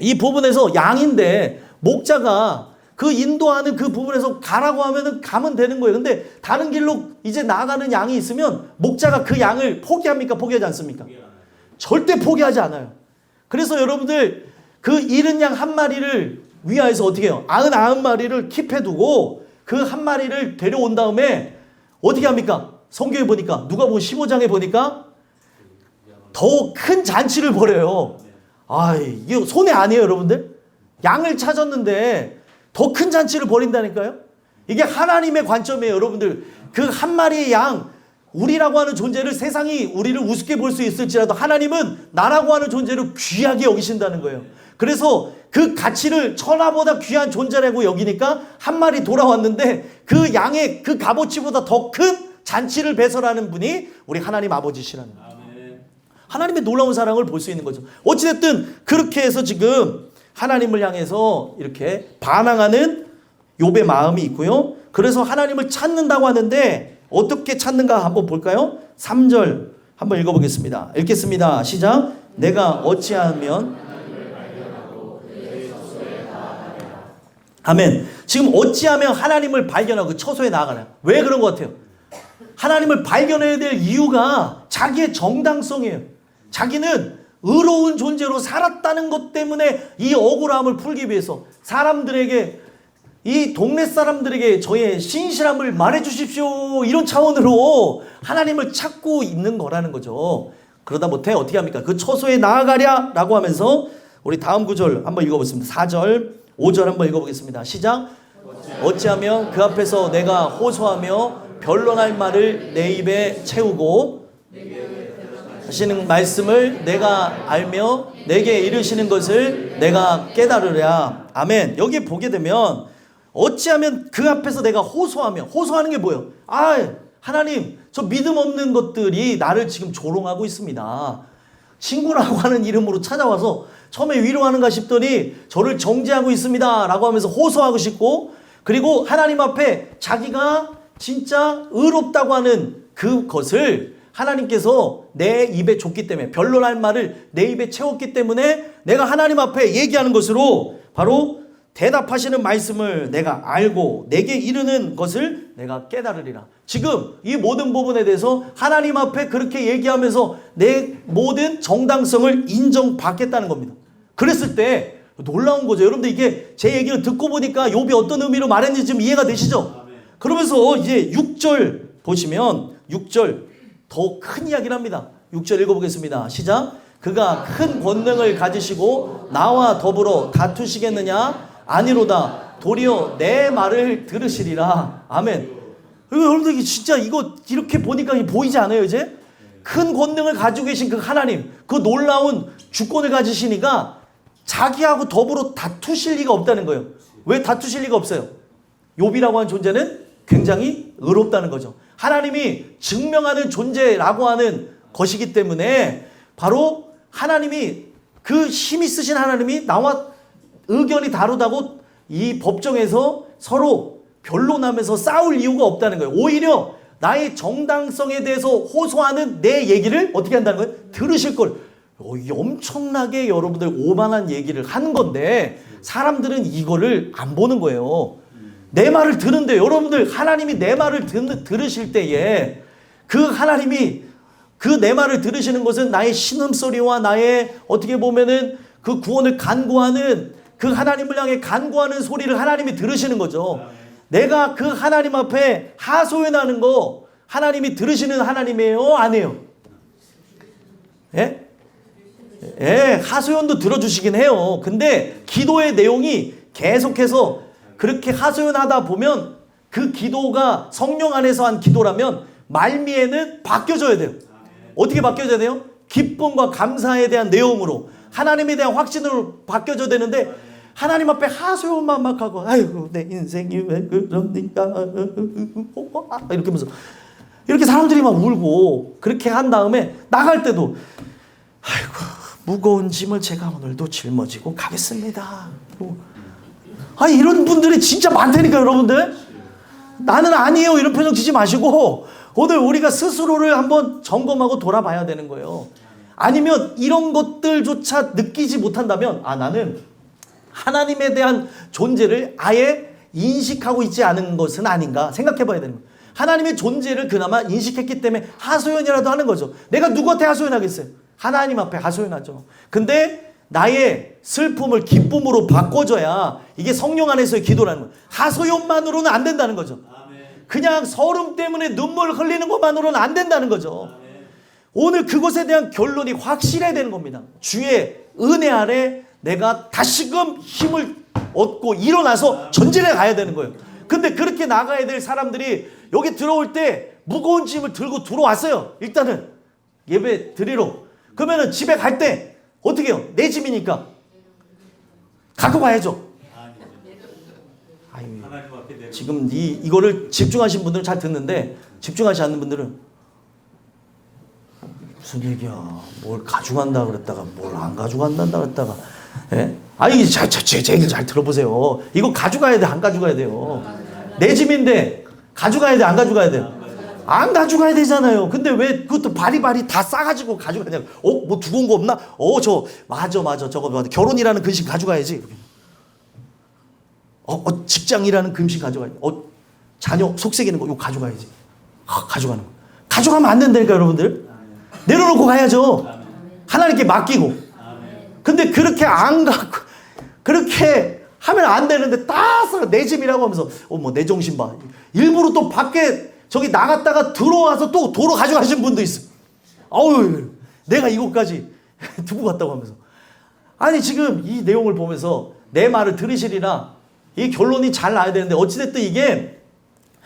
이 부분에서 양인데, 목자가 그 인도하는 그 부분에서 가라고 하면은 가면 되는 거예요. 근데 다른 길로 이제 나가는 양이 있으면 목자가 그 양을 포기합니까? 포기하지 않습니까? 절대 포기하지 않아요. 그래서 여러분들 그 잃은 양 한 마리를 위하여서 어떻게 해요? 99마리를 킵해두고 그 한 마리를 데려온 다음에 어떻게 합니까? 성경에 보니까, 누가복음 15장에 보니까 더 큰 잔치를 벌여요. 이게 손해 아니에요, 여러분들? 양을 찾았는데 더 큰 잔치를 벌인다니까요? 이게 하나님의 관점이에요, 여러분들. 그 한 마리의 양, 우리라고 하는 존재를 세상이 우리를 우습게 볼 수 있을지라도 하나님은 나라고 하는 존재를 귀하게 여기신다는 거예요. 그래서 그 가치를 천하보다 귀한 존재라고 여기니까 한 마리 돌아왔는데 그 양의 그 값어치보다 더 큰 잔치를 배설하는 분이 우리 하나님 아버지시라는 거예요. 하나님의 놀라운 사랑을 볼 수 있는 거죠. 어찌됐든 그렇게 해서 지금 하나님을 향해서 이렇게 반항하는 욥의 마음이 있고요. 그래서 하나님을 찾는다고 하는데 어떻게 찾는가 한번 볼까요? 3절 한번 읽어보겠습니다. 읽겠습니다. 시작. 내가 어찌하면, 아멘. 지금 어찌하면 하나님을 발견하고 그 처소에 나아가나요? 왜 그런 것 같아요? 하나님을 발견해야 될 이유가 자기의 정당성이에요. 자기는 의로운 존재로 살았다는 것 때문에 이 억울함을 풀기 위해서 사람들에게, 이 동네 사람들에게 저의 신실함을 말해 주십시오, 이런 차원으로 하나님을 찾고 있는 거라는 거죠. 그러다 못해 어떻게 합니까? 그 처소에 나아가랴 라고 하면서 우리 다음 구절 한번 읽어보겠습니다. 4절 5절 한번 읽어보겠습니다. 시작. 어찌하면 그 앞에서 내가 호소하며 변론할 말을 내 입에 채우고 하시는 말씀을 내가 알며 내게 이르시는 것을 내가 깨달으랴. 아멘. 여기 보게 되면 어찌하면 그 앞에서 내가 호소하며, 호소하는 게 뭐예요? 하나님, 저 믿음 없는 것들이 나를 지금 조롱하고 있습니다. 친구라고 하는 이름으로 찾아와서 처음에 위로하는가 싶더니 저를 정죄하고 있습니다 라고 하면서 호소하고 싶고, 그리고 하나님 앞에 자기가 진짜 의롭다고 하는 그것을 하나님께서 내 입에 줬기 때문에, 변론할 말을 내 입에 채웠기 때문에 내가 하나님 앞에 얘기하는 것으로 바로 대답하시는 말씀을 내가 알고 내게 이르는 것을 내가 깨달으리라. 지금 이 모든 부분에 대해서 하나님 앞에 그렇게 얘기하면서 내 모든 정당성을 인정받겠다는 겁니다. 그랬을 때 놀라운 거죠. 여러분들, 이게 제 얘기를 듣고 보니까 욥이 어떤 의미로 말했는지 좀 이해가 되시죠? 그러면서 이제 6절 보시면 6절 더 큰 이야기를 합니다. 6절 읽어보겠습니다. 시작. 그가 큰 권능을 가지시고 나와 더불어 다투시겠느냐? 아니로다. 도리어 내 말을 들으시리라. 아멘. 여러분들, 이게 진짜 이거 이렇게 보니까 보이지 않아요, 이제? 큰 권능을 가지고 계신 그 하나님, 그 놀라운 주권을 가지시니까 자기하고 더불어 다투실 리가 없다는 거예요. 왜 다투실 리가 없어요? 욥이라고 하는 존재는 굉장히 의롭다는 거죠. 하나님이 증명하는 존재라고 하는 것이기 때문에 바로 하나님이, 그 힘이 쓰신 하나님이 나와 의견이 다르다고 이 법정에서 서로 변론하면서 싸울 이유가 없다는 거예요. 오히려 나의 정당성에 대해서 호소하는 내 얘기를 어떻게 한다는 거예요? 들으실 걸. 이게 엄청나게 여러분들 오만한 얘기를 하는 건데 사람들은 이거를 안 보는 거예요. 내 말을 듣는데 여러분들 하나님이 내 말을 들으실 때에 그 하나님이 그 내 말을 들으시는 것은 나의 신음소리와 나의 어떻게 보면은 그 구원을 간구하는 그 하나님을 향해 간구하는 소리를 하나님이 들으시는 거죠. 내가 그 하나님 앞에 하소연하는 거 하나님이 들으시는 하나님이에요? 아니에요? 예? 예, 하소연도 들어주시긴 해요. 근데 기도의 내용이 계속해서 그렇게 하소연하다 보면 그 기도가 성령 안에서 한 기도라면 말미에는 바뀌어져야 돼요. 어떻게 바뀌어져야 돼요? 기쁨과 감사에 대한 내용으로 하나님에 대한 확신으로 바뀌어져야 되는데 하나님 앞에 하소연만 막 하고 아이고 내 인생이 왜 그럽니까 이렇게 하면서 이렇게 사람들이 막 울고 그렇게 한 다음에 나갈 때도 아이고 무거운 짐을 제가 오늘도 짊어지고 가겠습니다. 아니 이런 분들이 진짜 많다니까 여러분들. 나는 아니에요 이런 표정 지지 마시고 오늘 우리가 스스로를 한번 점검하고 돌아봐야 되는 거예요. 아니면 이런 것들조차 느끼지 못한다면 나는 하나님에 대한 존재를 아예 인식하고 있지 않은 것은 아닌가 생각해 봐야 되는 거예요. 하나님의 존재를 그나마 인식했기 때문에 하소연이라도 하는 거죠. 내가 누구한테 하소연하겠어요? 하나님 앞에 하소연하죠. 근데 나의 슬픔을 기쁨으로 바꿔줘야 이게 성령 안에서의 기도라는 거예요. 하소연만으로는 안 된다는 거죠. 그냥 서름 때문에 눈물 흘리는 것만으로는 안 된다는 거죠. 오늘 그것에 대한 결론이 확실해야 되는 겁니다. 주의 은혜 아래 내가 다시금 힘을 얻고 일어나서 전진해 가야 되는 거예요. 근데 그렇게 나가야 될 사람들이 여기 들어올 때 무거운 짐을 들고 들어왔어요. 일단은 예배 드리러. 그러면은 집에 갈 때 어떻게 해요? 내 짐이니까 갖고 가야죠. 아유, 지금 이거를 집중하신 분들은 잘 듣는데 집중하지 않는 분들은 무슨 얘기야? 뭘 가져간다 그랬다가 뭘 안 가져간다 그랬다가 예? 아니 제 얘기를 잘 들어보세요. 이거 가져가야 돼, 안 가져가야 돼요? 내 짐인데 가져가야 돼, 안 가져가야 돼요? 안 가져가야 되잖아요. 근데 왜 그것도 바리바리 다 싸가지고 가져가냐고. 뭐 두고 온 거 없나? 맞아. 저거 결혼이라는 근심 가져가야지. 직장이라는 금식 가져가야지. 자녀 속삭이는 거 이거 가져가야지. 가져가는 거. 가져가면 안 된다니까 여러분들. 내려놓고 가야죠. 하나님께 맡기고. 근데 그렇게 안 갖고 그렇게 하면 안 되는데 따서 내 짐이라고 하면서 뭐 내 정신 봐. 일부러 또 밖에 저기 나갔다가 들어와서 또 도로 가져가신 분도 있어. 어우 내가 이것까지 두고 갔다고 하면서. 아니 지금 이 내용을 보면서 내 말을 들으시리라. 이 결론이 잘 나야 되는데 어찌됐든 이게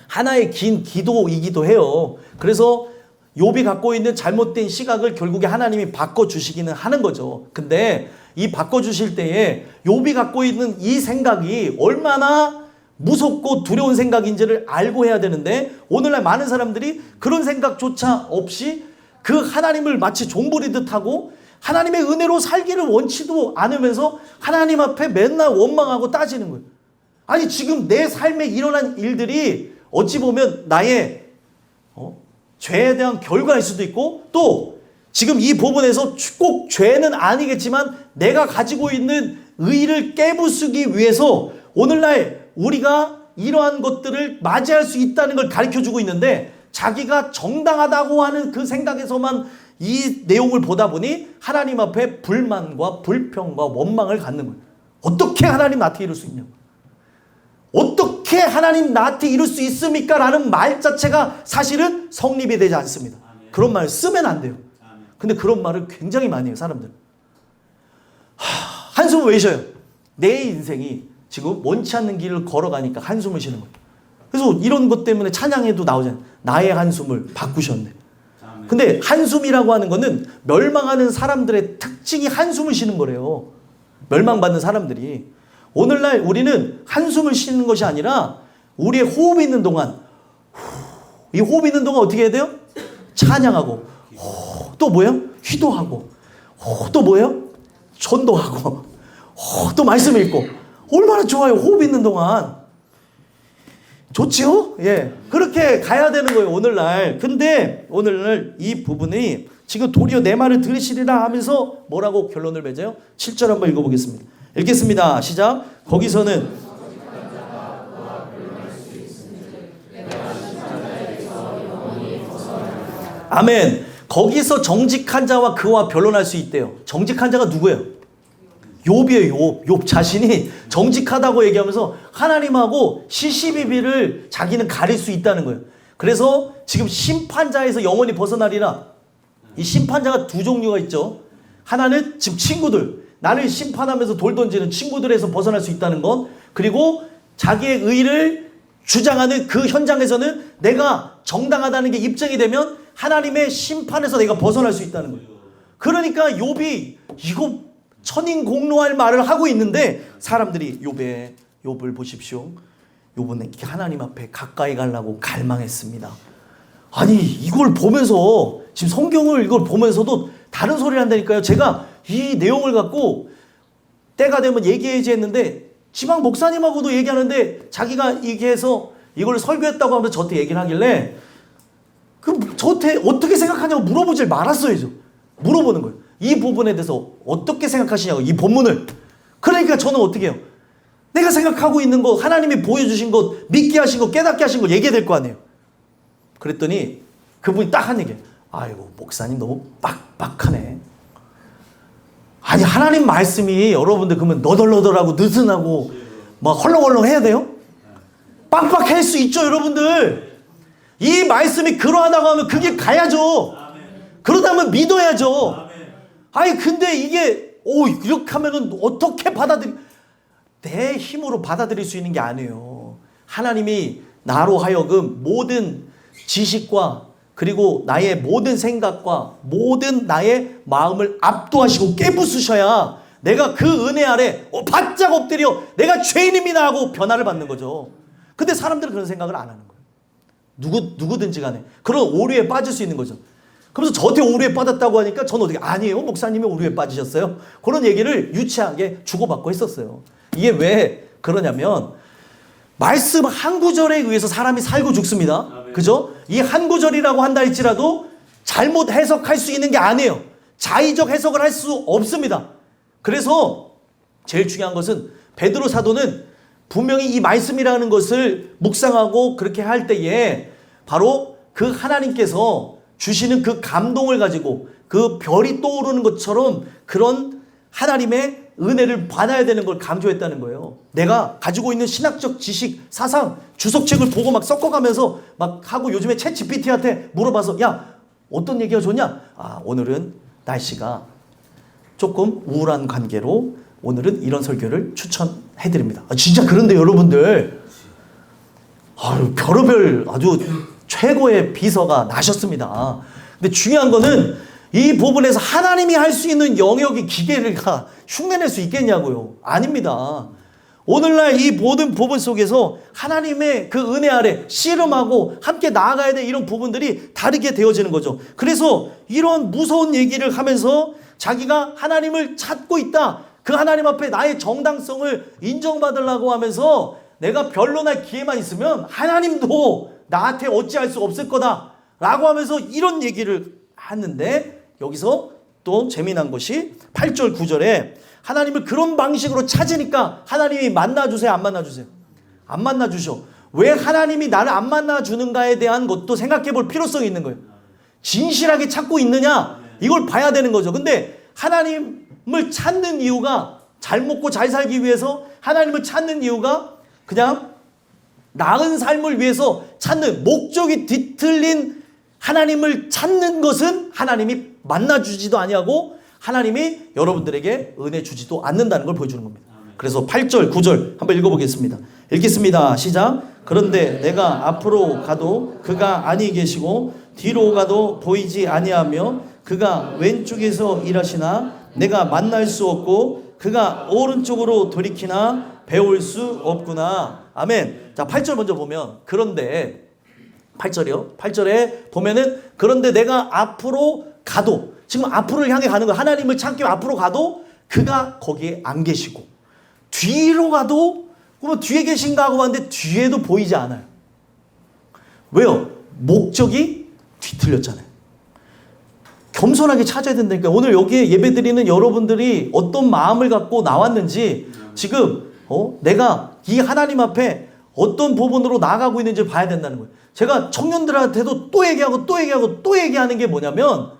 하나의 긴 기도이기도 해요. 그래서 욥이 갖고 있는 잘못된 시각을 결국에 하나님이 바꿔주시기는 하는 거죠. 근데 이 바꿔주실 때에 욥이 갖고 있는 이 생각이 얼마나 무섭고 두려운 생각인지를 알고 해야 되는데 오늘날 많은 사람들이 그런 생각조차 없이 그 하나님을 마치 종부리듯 하고 하나님의 은혜로 살기를 원치도 않으면서 하나님 앞에 맨날 원망하고 따지는 거예요. 아니 지금 내 삶에 일어난 일들이 어찌 보면 나의 죄에 대한 결과일 수도 있고 또 지금 이 부분에서 꼭 죄는 아니겠지만 내가 가지고 있는 의를 깨부수기 위해서 오늘날 우리가 이러한 것들을 맞이할 수 있다는 걸 가르쳐주고 있는데 자기가 정당하다고 하는 그 생각에서만 이 내용을 보다 보니 하나님 앞에 불만과 불평과 원망을 갖는 거예요. 어떻게 하나님 나한테 이룰 수 있냐? 어떻게 하나님 나한테 이룰 수 있습니까? 라는 말 자체가 사실은 성립이 되지 않습니다. 그런 말을 쓰면 안 돼요. 근데 그런 말을 굉장히 많이 해요, 사람들. 한숨을 왜 쉬어요? 내 인생이 지금 원치 않는 길을 걸어가니까 한숨을 쉬는 거예요. 그래서 이런 것 때문에 찬양에도 나오잖아요. 나의 한숨을 바꾸셨네. 근데 한숨이라고 하는 거는 멸망하는 사람들의 특징이 한숨을 쉬는 거래요. 멸망받는 사람들이. 오늘날 우리는 한숨을 쉬는 것이 아니라 우리의 호흡이 있는 동안 이 호흡이 있는 동안 어떻게 해야 돼요? 찬양하고 또 뭐예요? 기도하고 또 뭐예요? 전도하고 또 말씀 읽고 얼마나 좋아요. 호흡 있는 동안 좋지요? 예. 그렇게 가야 되는 거예요, 오늘날. 근데 오늘날 이 부분이 지금 도리어 내 말을 들으시리라 하면서 뭐라고 결론을 맺어요? 7절 한번 읽어보겠습니다. 읽겠습니다. 시작. 거기서는 아멘. 거기서 정직한 자와 그와 변론할 수 있대요. 정직한 자가 누구예요? 욥이에요. 욥 자신이 정직하다고 얘기하면서 하나님하고 시시비비를 자기는 가릴 수 있다는 거예요. 그래서 지금 심판자에서 영원히 벗어나리라. 이 심판자가 두 종류가 있죠. 하나는 지금 친구들, 나를 심판하면서 돌 던지는 친구들에서 벗어날 수 있다는 것. 그리고 자기의 의를 주장하는 그 현장에서는 내가 정당하다는 게 입증이 되면 하나님의 심판에서 내가 벗어날 수 있다는 거예요. 그러니까 욥이 이거 천인공노할 말을 하고 있는데 사람들이 욥을 보십시오. 욥은 하나님 앞에 가까이 가려고 갈망했습니다. 아니 이걸 보면서 지금 성경을 이걸 보면서도 다른 소리를 한다니까요. 제가 이 내용을 갖고 때가 되면 얘기해야지 했는데 지방 목사님하고도 얘기하는데 자기가 얘기해서 이걸 설교했다고 하면서 저한테 얘기를 하길래 저한테 어떻게 생각하냐고 물어보질 말았어야죠. 물어보는 거예요. 이 부분에 대해서 어떻게 생각하시냐고, 이 본문을. 그러니까 저는 어떻게 해요? 내가 생각하고 있는 거, 하나님이 보여주신 것, 믿게 하신 거, 깨닫게 하신 거 얘기해야 될 거 아니에요. 그랬더니 그분이 딱 한 얘기예요. 아이고 목사님 너무 빡빡하네. 아니 하나님 말씀이 여러분들 그러면 너덜너덜하고 느슨하고 막 헐렁헐렁 해야 돼요? 빡빡할 수 있죠 여러분들. 이 말씀이 그러하다고 하면 그게 가야죠. 그러다면 믿어야죠. 아니 근데 이게 이렇게 하면은 어떻게 내 힘으로 받아들일 수 있는 게 아니에요. 하나님이 나로 하여금 모든 지식과 그리고 나의 모든 생각과 모든 나의 마음을 압도하시고 깨부수셔야 내가 그 은혜 아래 바짝 엎드려 내가 죄인입니다 하고 변화를 받는 거죠. 근데 사람들은 그런 생각을 안 하는 거예요. 누구든지 간에 그런 오류에 빠질 수 있는 거죠. 그래서 저한테 오류에 빠졌다고 하니까 저는 어떻게 아니에요 목사님이 오류에 빠지셨어요. 그런 얘기를 유치하게 주고받고 했었어요. 이게 왜 그러냐면 말씀 한 구절에 의해서 사람이 살고 죽습니다. 그죠? 이 한 구절이라고 한다 할지라도 잘못 해석할 수 있는 게 아니에요. 자의적 해석을 할 수 없습니다. 그래서 제일 중요한 것은 베드로 사도는 분명히 이 말씀이라는 것을 묵상하고 그렇게 할 때에 바로 그 하나님께서 주시는 그 감동을 가지고 그 별이 떠오르는 것처럼 그런 하나님의 은혜를 받아야 되는 걸 강조했다는 거예요. 내가 가지고 있는 신학적 지식, 사상, 주석책을 보고 막 섞어가면서 막 하고 요즘에 챗 GPT한테 물어봐서 야 어떤 얘기가 좋냐? 오늘은 날씨가 조금 우울한 관계로 오늘은 이런 설교를 추천해드립니다. 진짜 그런데 여러분들 별의별 아주 최고의 비서가 나셨습니다. 근데 중요한 거는 이 부분에서 하나님이 할 수 있는 영역의 기계를 흉내낼 수 있겠냐고요. 아닙니다. 오늘날 이 모든 부분 속에서 하나님의 그 은혜 아래 씨름하고 함께 나아가야 될 이런 부분들이 다르게 되어지는 거죠. 그래서 이런 무서운 얘기를 하면서 자기가 하나님을 찾고 있다. 그 하나님 앞에 나의 정당성을 인정받으려고 하면서 내가 변론할 기회만 있으면 하나님도 나한테 어찌할 수 없을 거다 라고 하면서 이런 얘기를 하는데 여기서 또 재미난 것이 8절 9절에 하나님을 그런 방식으로 찾으니까 하나님이 만나주세요 안 만나주세요? 안 만나주셔. 왜 하나님이 나를 안 만나주는가에 대한 것도 생각해 볼 필요성이 있는 거예요. 진실하게 찾고 있느냐 이걸 봐야 되는 거죠. 근데 하나님을 찾는 이유가 잘 먹고 잘 살기 위해서 하나님을 찾는 이유가 그냥 나은 삶을 위해서 찾는 목적이 뒤틀린 하나님을 찾는 것은 하나님이 만나주지도 아니하고 하나님이 여러분들에게 은혜 주지도 않는다는 걸 보여주는 겁니다. 그래서 8절 9절 한번 읽어보겠습니다. 읽겠습니다. 시작. 그런데 내가 앞으로 가도 그가 아니 계시고 뒤로 가도 보이지 아니하며 그가 왼쪽에서 일하시나 내가 만날 수 없고 그가 오른쪽으로 돌이키나 배울 수 없구나. 아멘. 자 8절 먼저 보면 그런데 8절이요. 8절에 보면은 그런데 내가 앞으로 가도 지금 앞으로를 향해 가는 거예요. 하나님을 찾기 위해 앞으로 가도 그가 거기에 안 계시고 뒤로 가도 그러면 뒤에 계신가 하고 봤는데 뒤에도 보이지 않아요. 왜요? 목적이 뒤틀렸잖아요. 겸손하게 찾아야 된다니까. 오늘 여기에 예배드리는 여러분들이 어떤 마음을 갖고 나왔는지 지금 내가 이 하나님 앞에 어떤 부분으로 나아가고 있는지 봐야 된다는 거예요. 제가 청년들한테도 또 얘기하고 또 얘기하고 또 얘기하는 게 뭐냐면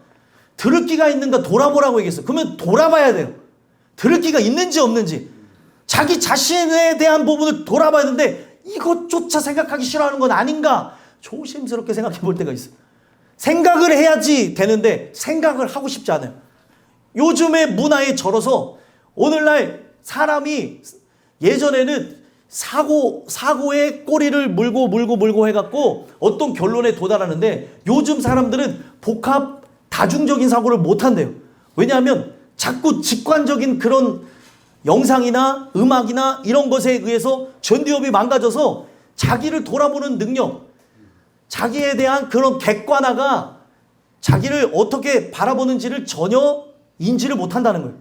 들을 기가 있는가 돌아보라고 얘기했어요. 그러면 돌아봐야 돼요. 들을 기가 있는지 없는지. 자기 자신에 대한 부분을 돌아봐야 되는데 이것조차 생각하기 싫어하는 건 아닌가 조심스럽게 생각해 볼 때가 있어요. 생각을 해야지 되는데 생각을 하고 싶지 않아요. 요즘의 문화에 절어서 오늘날 사람이 예전에는 사고에 꼬리를 물고 해갖고 어떤 결론에 도달하는데 요즘 사람들은 복합 다중적인 사고를 못한대요. 왜냐하면 자꾸 직관적인 그런 영상이나 음악이나 이런 것에 의해서 전두엽이 망가져서 자기를 돌아보는 능력, 자기에 대한 그런 객관화가 자기를 어떻게 바라보는지를 전혀 인지를 못한다는 거예요.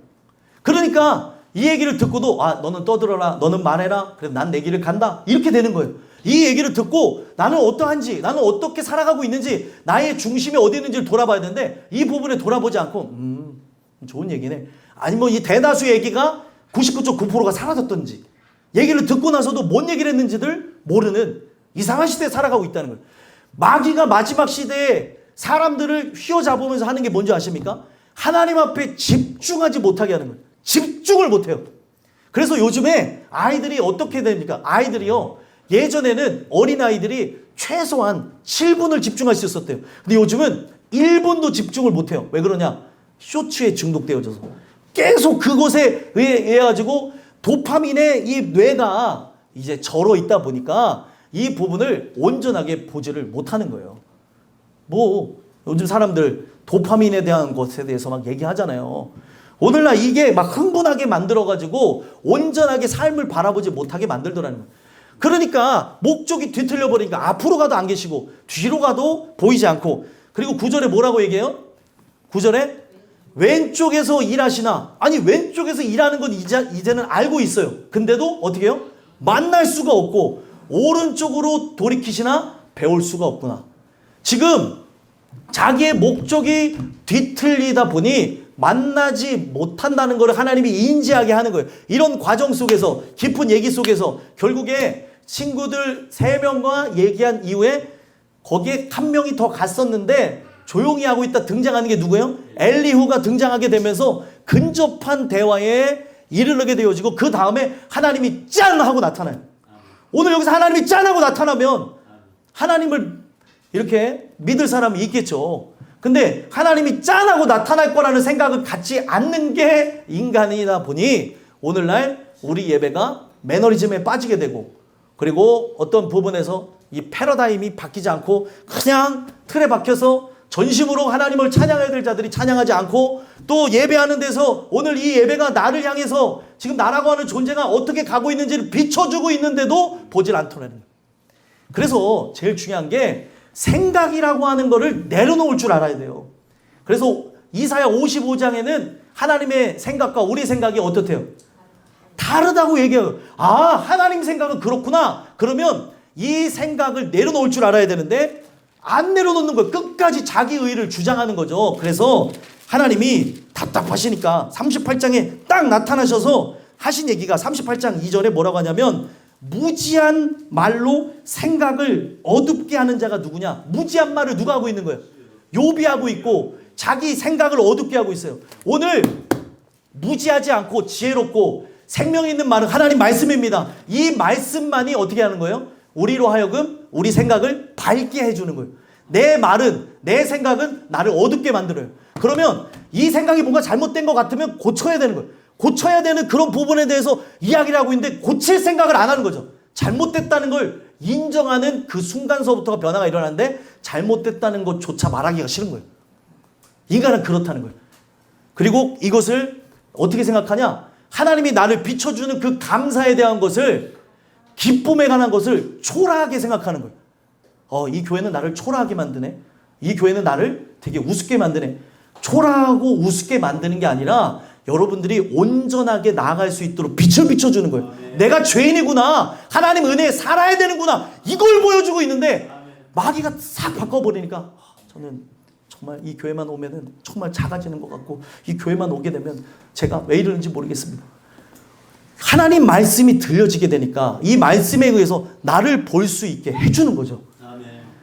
그러니까 이 얘기를 듣고도 너는 떠들어라, 너는 말해라, 그래도 난 내 길을 간다 이렇게 되는 거예요. 이 얘기를 듣고 나는 어떠한지, 나는 어떻게 살아가고 있는지, 나의 중심이 어디 있는지를 돌아봐야 되는데 이 부분에 돌아보지 않고 좋은 얘기네. 아니면 이 대다수 얘기가 99.9%가 사라졌던지 얘기를 듣고 나서도 뭔 얘기를 했는지를 모르는 이상한 시대에 살아가고 있다는 거예요. 마귀가 마지막 시대에 사람들을 휘어잡으면서 하는 게 뭔지 아십니까? 하나님 앞에 집중하지 못하게 하는 거예요. 집중을 못해요. 그래서 요즘에 아이들이 어떻게 됩니까? 아이들이요. 예전에는 어린아이들이 최소한 7분을 집중할 수 있었대요. 근데 요즘은 1분도 집중을 못해요. 왜 그러냐? 쇼츠에 중독되어져서. 계속 그것에 의해 가지고 도파민의 이 뇌가 이제 절어 있다 보니까 이 부분을 온전하게 보지를 못하는 거예요. 요즘 사람들 도파민에 대한 것에 대해서 막 얘기하잖아요. 오늘날 이게 막 흥분하게 만들어가지고 온전하게 삶을 바라보지 못하게 만들더라는 거예요. 그러니까 목적이 뒤틀려 버리니까 앞으로 가도 안 계시고 뒤로 가도 보이지 않고, 그리고 9절에 뭐라고 얘기해요? 9절에 왼쪽에서 일하시나. 아니 왼쪽에서 일하는 건 이제는 알고 있어요. 근데도 어떻게 해요? 만날 수가 없고 오른쪽으로 돌이키시나 배울 수가 없구나. 지금 자기의 목적이 뒤틀리다 보니 만나지 못한다는 것을 하나님이 인지하게 하는 거예요. 이런 과정 속에서, 깊은 얘기 속에서 결국에 친구들 3명과 얘기한 이후에 거기에 한 명이 더 갔었는데 조용히 하고 있다 등장하는 게 누구예요? 엘리후가 등장하게 되면서 근접한 대화에 이르게 되어지고 그 다음에 하나님이 짠 하고 나타나요. 오늘 여기서 하나님이 짠 하고 나타나면 하나님을 이렇게 믿을 사람이 있겠죠. 근데 하나님이 짠 하고 나타날 거라는 생각을 갖지 않는 게 인간이다 보니 오늘날 우리 예배가 매너리즘에 빠지게 되고, 그리고 어떤 부분에서 이 패러다임이 바뀌지 않고 그냥 틀에 박혀서 전심으로 하나님을 찬양해야 될 자들이 찬양하지 않고, 또 예배하는 데서 오늘 이 예배가 나를 향해서 지금 나라고 하는 존재가 어떻게 가고 있는지를 비춰주고 있는데도 보질 않더라는 거예요. 그래서 제일 중요한 게 생각이라고 하는 거를 내려놓을 줄 알아야 돼요. 그래서 이사야 55장에는 하나님의 생각과 우리 생각이 어떻대요? 다르다고 얘기해요. 하나님 생각은 그렇구나. 그러면 이 생각을 내려놓을 줄 알아야 되는데 안 내려놓는 거예요. 끝까지 자기 의를 주장하는 거죠. 그래서 하나님이 답답하시니까 38장에 딱 나타나셔서 하신 얘기가 38장 2절에 뭐라고 하냐면, 무지한 말로 생각을 어둡게 하는 자가 누구냐? 무지한 말을 누가 하고 있는 거예요? 욥이 하고 있고 자기 생각을 어둡게 하고 있어요. 오늘 무지하지 않고 지혜롭고 생명 있는 말은 하나님 말씀입니다. 이 말씀만이 어떻게 하는 거예요? 우리로 하여금 우리 생각을 밝게 해주는 거예요. 내 말은, 내 생각은 나를 어둡게 만들어요. 그러면 이 생각이 뭔가 잘못된 것 같으면 고쳐야 되는 거예요. 고쳐야 되는 그런 부분에 대해서 이야기를 하고 있는데 고칠 생각을 안 하는 거죠. 잘못됐다는 걸 인정하는 그 순간서부터가 변화가 일어나는데 잘못됐다는 것조차 말하기가 싫은 거예요. 인간은 그렇다는 거예요. 그리고 이것을 어떻게 생각하냐? 하나님이 나를 비춰주는 그 감사에 대한 것을, 기쁨에 관한 것을 초라하게 생각하는 거예요. 이 교회는 나를 초라하게 만드네. 이 교회는 나를 되게 우습게 만드네. 초라하고 우습게 만드는 게 아니라 여러분들이 온전하게 나아갈 수 있도록 빛을 비춰주는 거예요. 내가 죄인이구나. 하나님 은혜에 살아야 되는구나. 이걸 보여주고 있는데 마귀가 싹 바꿔버리니까 저는 정말 이 교회만 오면은 정말 작아지는 것 같고 이 교회만 오게 되면 제가 왜 이러는지 모르겠습니다. 하나님 말씀이 들려지게 되니까 이 말씀에 의해서 나를 볼 수 있게 해주는 거죠.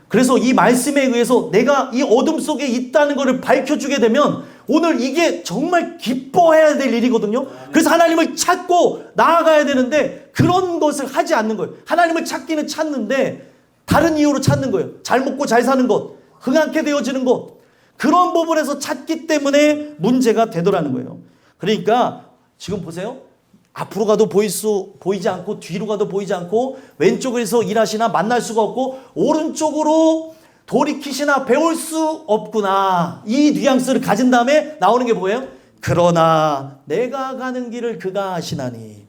그래서 이 말씀에 의해서 내가 이 어둠 속에 있다는 것을 밝혀주게 되면 오늘 이게 정말 기뻐해야 될 일이거든요. 그래서 하나님을 찾고 나아가야 되는데 그런 것을 하지 않는 거예요. 하나님을 찾기는 찾는데 다른 이유로 찾는 거예요. 잘 먹고 잘 사는 것, 흥하게 되어지는 것, 그런 부분에서 찾기 때문에 문제가 되더라는 거예요. 그러니까 지금 보세요. 앞으로 가도 보이지 않고 뒤로 가도 보이지 않고 왼쪽에서 일하시나 만날 수가 없고 오른쪽으로 돌이키시나 배울 수 없구나. 이 뉘앙스를 가진 다음에 나오는 게 뭐예요? 그러나 내가 가는 길을 그가 아시나니.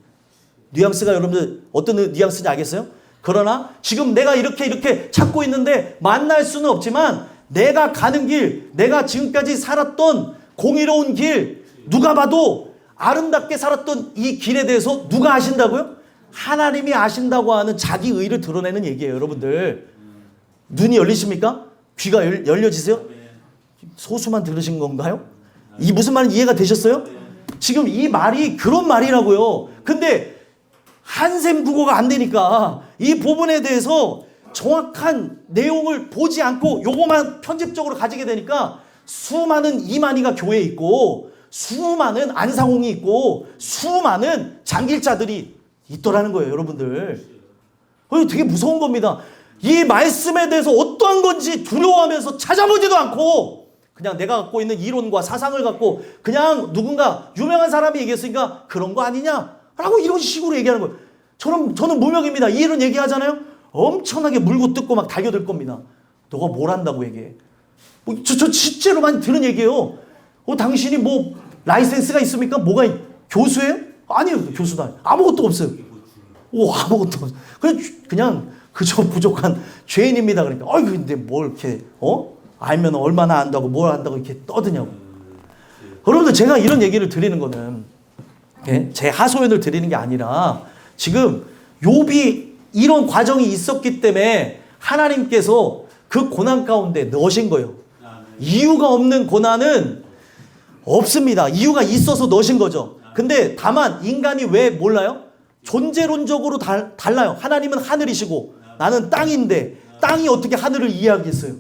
뉘앙스가 여러분들 어떤 뉘앙스인지 알겠어요? 그러나 지금 내가 이렇게 찾고 있는데 만날 수는 없지만 내가 가는 길, 내가 지금까지 살았던 공의로운 길, 누가 봐도 아름답게 살았던 이 길에 대해서 누가 아신다고요? 하나님이 아신다고 하는 자기 의를 드러내는 얘기예요, 여러분들. 눈이 열리십니까? 귀가 열려지세요? 소수만 들으신 건가요? 이 무슨 말인지 이해가 되셨어요? 지금 이 말이 그런 말이라고요. 근데 한샘 국어가 안 되니까 이 부분에 대해서 정확한 내용을 보지 않고 요거만 편집적으로 가지게 되니까 수많은 이만희가 교회에 있고 수많은 안상홍이 있고 수많은 장길자들이 있더라는 거예요, 여러분들. 되게 무서운 겁니다. 이 말씀에 대해서 어떠한 건지 두려워하면서 찾아보지도 않고 그냥 내가 갖고 있는 이론과 사상을 갖고 그냥 누군가 유명한 사람이 얘기했으니까 그런 거 아니냐라고 이런 식으로 얘기하는 거예요. 저는 무명입니다. 이런 얘기하잖아요. 엄청나게 물고 뜯고 막 달겨들 겁니다. 너가 뭘 한다고 얘기해. 저 실제로 많이 들은 얘기예요. 당신이 뭐 라이센스가 있습니까? 뭐가 교수예요? 아니요, 교수도 아니에요. 아무것도 없어요. 아무것도 없어요. 그냥 그저 부족한 죄인입니다. 그러니까 근데 뭘 이렇게 알면 얼마나 안다고 뭘 안다고 이렇게 떠드냐고. 여러분들 제가 이런 얘기를 드리는 거는 제 하소연을 드리는 게 아니라 지금 욥이 이런 과정이 있었기 때문에 하나님께서 그 고난 가운데 넣으신 거예요. 이유가 없는 고난은 없습니다. 이유가 있어서 넣으신 거죠. 근데 다만 인간이 왜 몰라요? 존재론적으로 달라요. 하나님은 하늘이시고 나는 땅인데 땅이 어떻게 하늘을 이해하겠어요?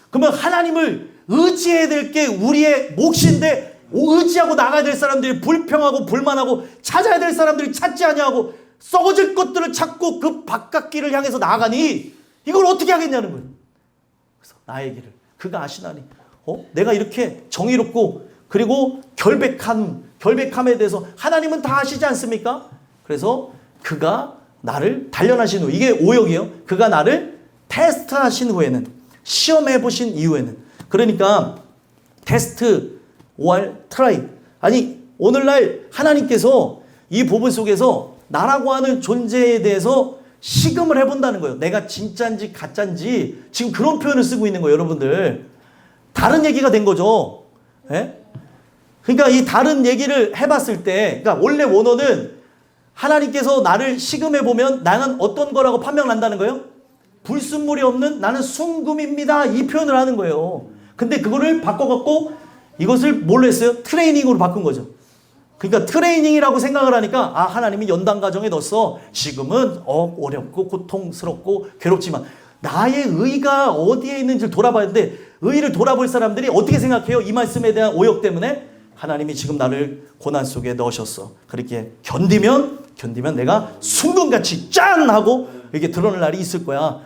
그러면 하나님을 의지해야 될 게 우리의 몫인데 의지하고 나가야 될 사람들이 불평하고 불만하고 찾아야 될 사람들이 찾지 아니하고 썩어질 것들을 찾고 그 바깥 길을 향해서 나아가니 이걸 어떻게 하겠냐는 거예요. 그래서 나의 길을 그가 아시나니 내가 이렇게 정의롭고 그리고 결백함에 대해서 하나님은 다 아시지 않습니까? 그래서 그가 나를 단련하신 후 이게 오역이에요. 그가 나를 테스트하신 후에는 시험해 보신 이후에는 그러니까 테스트, OR, 트라이 아니 오늘날 하나님께서 이 부분 속에서 나라고 하는 존재에 대해서 시금을 해본다는 거예요. 내가 진짜인지 가짜인지 지금 그런 표현을 쓰고 있는 거예요. 여러분들 다른 얘기가 된 거죠. 예? 그러니까 이 다른 얘기를 해봤을 때 그러니까 원래 원어는 하나님께서 나를 시금해보면 나는 어떤 거라고 판명을 한다는 거예요? 불순물이 없는 나는 순금입니다. 이 표현을 하는 거예요. 근데 그거를 바꿔갖고 이것을 뭘로 했어요? 트레이닝으로 바꾼 거죠. 그러니까 트레이닝이라고 생각을 하니까 하나님이 연단 과정에 넣었어. 지금은 어렵고 고통스럽고 괴롭지만 나의 의가 어디에 있는지를 돌아봐야 되는데 의를 돌아볼 사람들이 어떻게 생각해요? 이 말씀에 대한 오역 때문에 하나님이 지금 나를 고난 속에 넣으셨어. 그렇게 견디면 내가 순금같이 짠 하고 이렇게 드러낼 날이 있을 거야.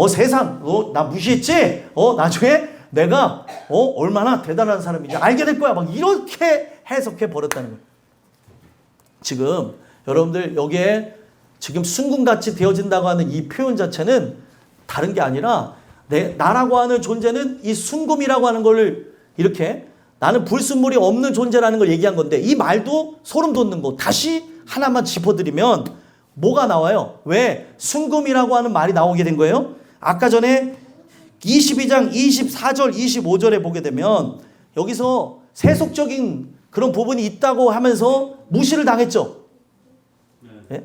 세상 나 무시했지? 나중에 내가 얼마나 대단한 사람인지 알게 될 거야. 막 이렇게 해석해 버렸다는 거예요. 지금 여러분들 여기에 지금 순금같이 되어진다고 하는 이 표현 자체는 다른 게 아니라 나라고 하는 존재는 이 순금이라고 하는 걸 이렇게 나는 불순물이 없는 존재라는 걸 얘기한 건데 이 말도 소름 돋는 거 다시 하나만 짚어드리면 뭐가 나와요? 왜 순금이라고 하는 말이 나오게 된 거예요? 아까 전에 22장 24절 25절에 보게 되면 여기서 세속적인 그런 부분이 있다고 하면서 무시를 당했죠. 예?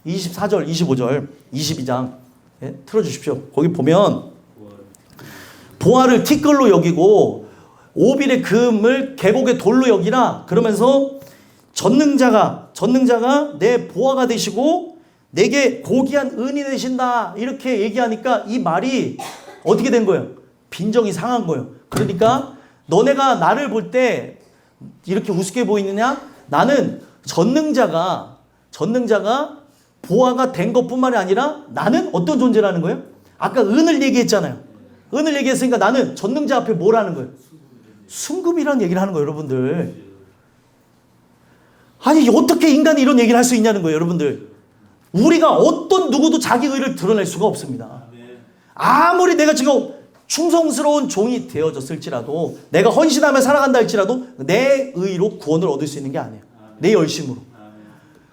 24절 25절 22장 예? 틀어주십시오. 거기 보면 보화를 티끌로 여기고 오빌의 금을 계곡의 돌로 여기라. 그러면서 전능자가 내 보화가 되시고 내게 고귀한 은이 되신다. 이렇게 얘기하니까 이 말이 어떻게 된 거예요? 빈정이 상한 거예요. 그러니까 너네가 나를 볼 때 이렇게 우습게 보이느냐? 나는 전능자가 보화가 된 것뿐만이 아니라 나는 어떤 존재라는 거예요? 아까 은을 얘기했잖아요. 은을 얘기했으니까 나는 전능자 앞에 뭐라는 거예요? 순금이라는 얘기를 하는 거예요, 여러분들. 아니, 어떻게 인간이 이런 얘기를 할 수 있냐는 거예요, 여러분들. 우리가 어떤 누구도 자기 의를 드러낼 수가 없습니다. 아무리 내가 지금 충성스러운 종이 되어졌을지라도, 내가 헌신하며 살아간다 할지라도 내 의로 구원을 얻을 수 있는 게 아니에요. 내 열심으로.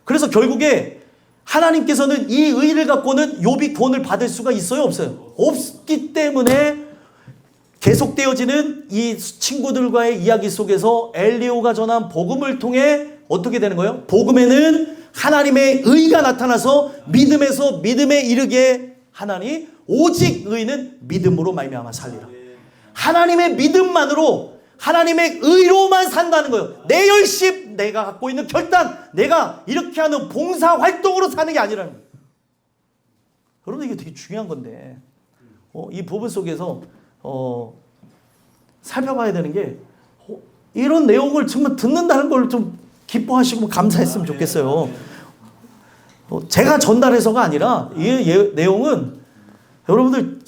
그래서 결국에 하나님께서는 이 의를 갖고는 욥이 구원을 받을 수가 있어요, 없어요? 없기 때문에 계속되어지는 이 친구들과의 이야기 속에서 엘리야가 전한 복음을 통해 어떻게 되는 거예요? 복음에는 하나님의 의가 나타나서 믿음에서 믿음에 이르게 하나니 오직 의는 믿음으로 말미암아 살리라. 하나님의 믿음만으로, 하나님의 의로만 산다는 거예요. 내 열심, 내가 갖고 있는 결단, 내가 이렇게 하는 봉사 활동으로 사는 게 아니라는 거예요. 여러분, 이게 되게 중요한 건데 이 부분 속에서 살펴봐야 되는 게 이런 내용을 정말 듣는다는 걸 좀 기뻐하시고 감사했으면 좋겠어요. 제가 전달해서가 아니라 이 내용은 여러분들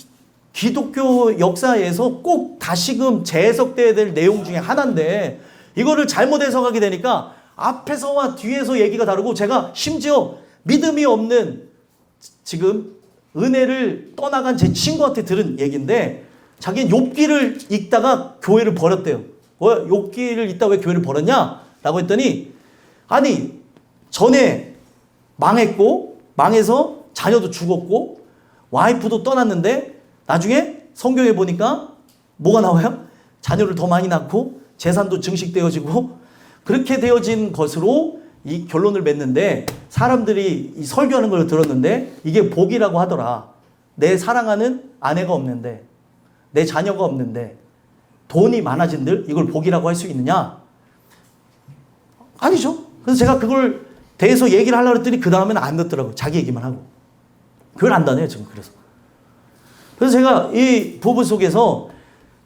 기독교 역사에서 꼭 다시금 재해석돼야 될 내용 중에 하나인데 이거를 잘못 해석하게 되니까 앞에서와 뒤에서 얘기가 다르고, 제가 심지어 믿음이 없는 지금 은혜를 떠나간 제 친구한테 들은 얘기인데, 자기는 욥기를 읽다가 교회를 버렸대요. 욥기를 읽다 왜 교회를 버렸냐? 라고 했더니, 아니 전에 망해서 자녀도 죽었고 와이프도 떠났는데 나중에 성경에 보니까 뭐가 나와요? 자녀를 더 많이 낳고 재산도 증식되어지고 그렇게 되어진 것으로 이 결론을 맺는데, 사람들이 이 설교하는 걸 들었는데 이게 복이라고 하더라. 내 사랑하는 아내가 없는데, 내 자녀가 없는데 돈이 많아진들 이걸 복이라고 할 수 있느냐? 아니죠. 그래서 제가 그걸 대해서 얘기를 하려고 했더니 그 다음에는 안 듣더라고요. 자기 얘기만 하고. 그걸 안 다네요, 지금. 그래서 제가 이 부분 속에서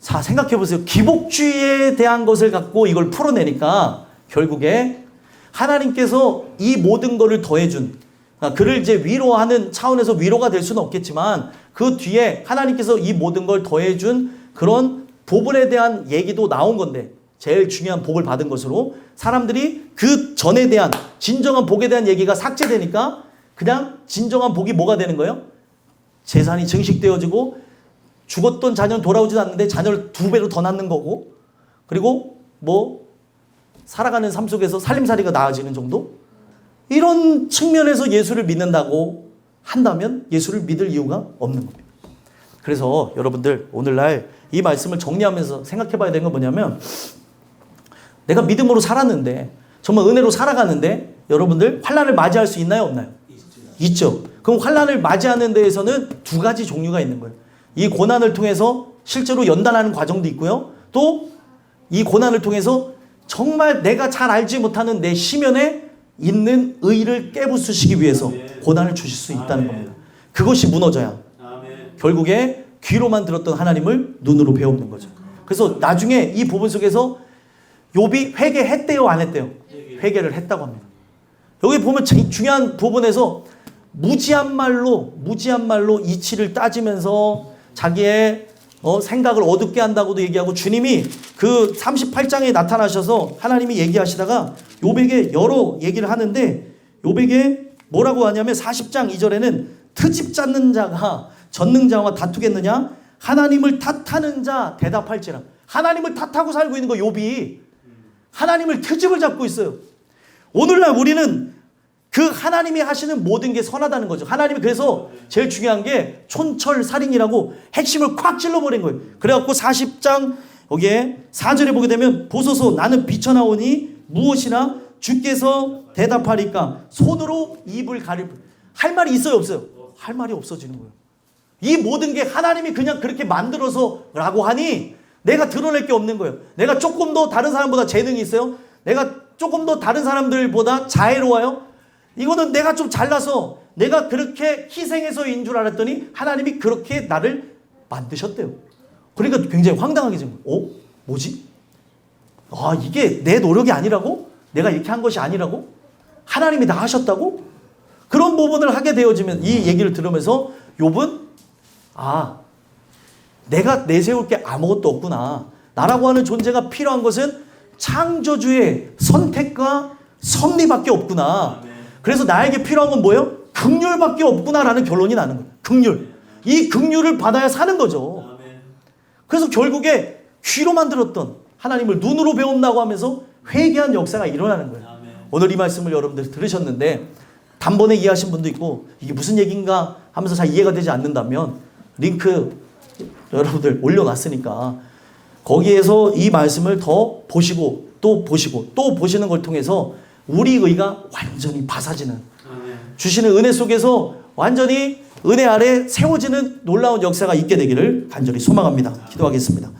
자, 생각해 보세요. 기복주의에 대한 것을 갖고 이걸 풀어내니까 결국에 하나님께서 이 모든 것을 더해준, 그를 이제 위로하는 차원에서 위로가 될 수는 없겠지만 그 뒤에 하나님께서 이 모든 걸 더해준 그런 부분에 대한 얘기도 나온 건데, 제일 중요한 복을 받은 것으로 사람들이 그 전에 대한 진정한 복에 대한 얘기가 삭제되니까 그냥 진정한 복이 뭐가 되는 거예요? 재산이 증식되어지고 죽었던 자녀는 돌아오지도 않는데 자녀를 2배로 더 낳는 거고, 그리고 뭐 살아가는 삶 속에서 살림살이가 나아지는 정도? 이런 측면에서 예수를 믿는다고 한다면 예수를 믿을 이유가 없는 겁니다. 그래서 여러분들 오늘날 이 말씀을 정리하면서 생각해 봐야 되는 건 뭐냐면, 내가 믿음으로 살았는데, 정말 은혜로 살아가는데 여러분들 환난을 맞이할 수 있나요, 없나요? 있죠. 그럼 환난을 맞이하는 데에서는 2가지 종류가 있는 거예요. 이 고난을 통해서 실제로 연단하는 과정도 있고요. 또 이 고난을 통해서 정말 내가 잘 알지 못하는 내 심연에 있는 의를 깨부수시기 위해서 고난을 주실 수 있다는 겁니다. 그것이 무너져야 결국에 귀로만 들었던 하나님을 눈으로 배우는 거죠. 그래서 나중에 이 부분 속에서 욥이 회개했대요, 안 했대요? 회개를 했다고 합니다. 여기 보면 중요한 부분에서 무지한 말로 이치를 따지면서 자기의 생각을 어둡게 한다고도 얘기하고, 주님이 그 38장에 나타나셔서 하나님이 얘기하시다가 욥에게 여러 얘기를 하는데, 욥에게 뭐라고 하냐면 40장 2절에는 트집 잡는 자가 전능자와 다투겠느냐? 하나님을 탓하는 자 대답할지라. 하나님을 탓하고 살고 있는 거 욥이 하나님을 트집을 잡고 있어요. 오늘날 우리는 그 하나님이 하시는 모든 게 선하다는 거죠. 하나님이 그래서 제일 중요한 게 촌철살인이라고 핵심을 콱 찔러버린 거예요. 그래갖고 40장 여기에 4절에 보게 되면, 보소서 나는 비쳐나오니 무엇이나 주께서 대답하리까 손으로 입을 가릴, 할 말이 있어요, 없어요? 할 말이 없어지는 거예요. 이 모든 게 하나님이 그냥 그렇게 만들어서라고 하니 내가 드러낼 게 없는 거예요. 내가 조금 더 다른 사람보다 재능이 있어요. 내가 조금 더 다른 사람들보다 자애로워요. 이거는 내가 좀 잘나서 내가 그렇게 희생해서인 줄 알았더니 하나님이 그렇게 나를 만드셨대요. 그러니까 굉장히 황당하게 된 거예요. 뭐지? 아, 이게 내 노력이 아니라고? 내가 이렇게 한 것이 아니라고? 하나님이 다 하셨다고? 그런 부분을 하게 되어지면 이 얘기를 들으면서 욥은 내가 내세울 게 아무것도 없구나. 나라고 하는 존재가 필요한 것은 창조주의 선택과 섭리밖에 없구나. 그래서 나에게 필요한 건 뭐예요? 긍휼밖에 없구나라는 결론이 나는 거예요. 긍휼. 이 긍휼을 받아야 사는 거죠. 그래서 결국에 귀로만 들었던 하나님을 눈으로 배운다고 하면서 회개한 역사가 일어나는 거예요. 오늘 이 말씀을 여러분들이 들으셨는데 단번에 이해하신 분도 있고 이게 무슨 얘기인가 하면서 잘 이해가 되지 않는다면 링크 여러분들 올려놨으니까 거기에서 이 말씀을 더 보시고 또 보시는 걸 통해서 우리 의가 완전히 바사지는 주시는 은혜 속에서 완전히 은혜 아래 세워지는 놀라운 역사가 있게 되기를 간절히 소망합니다. 기도하겠습니다.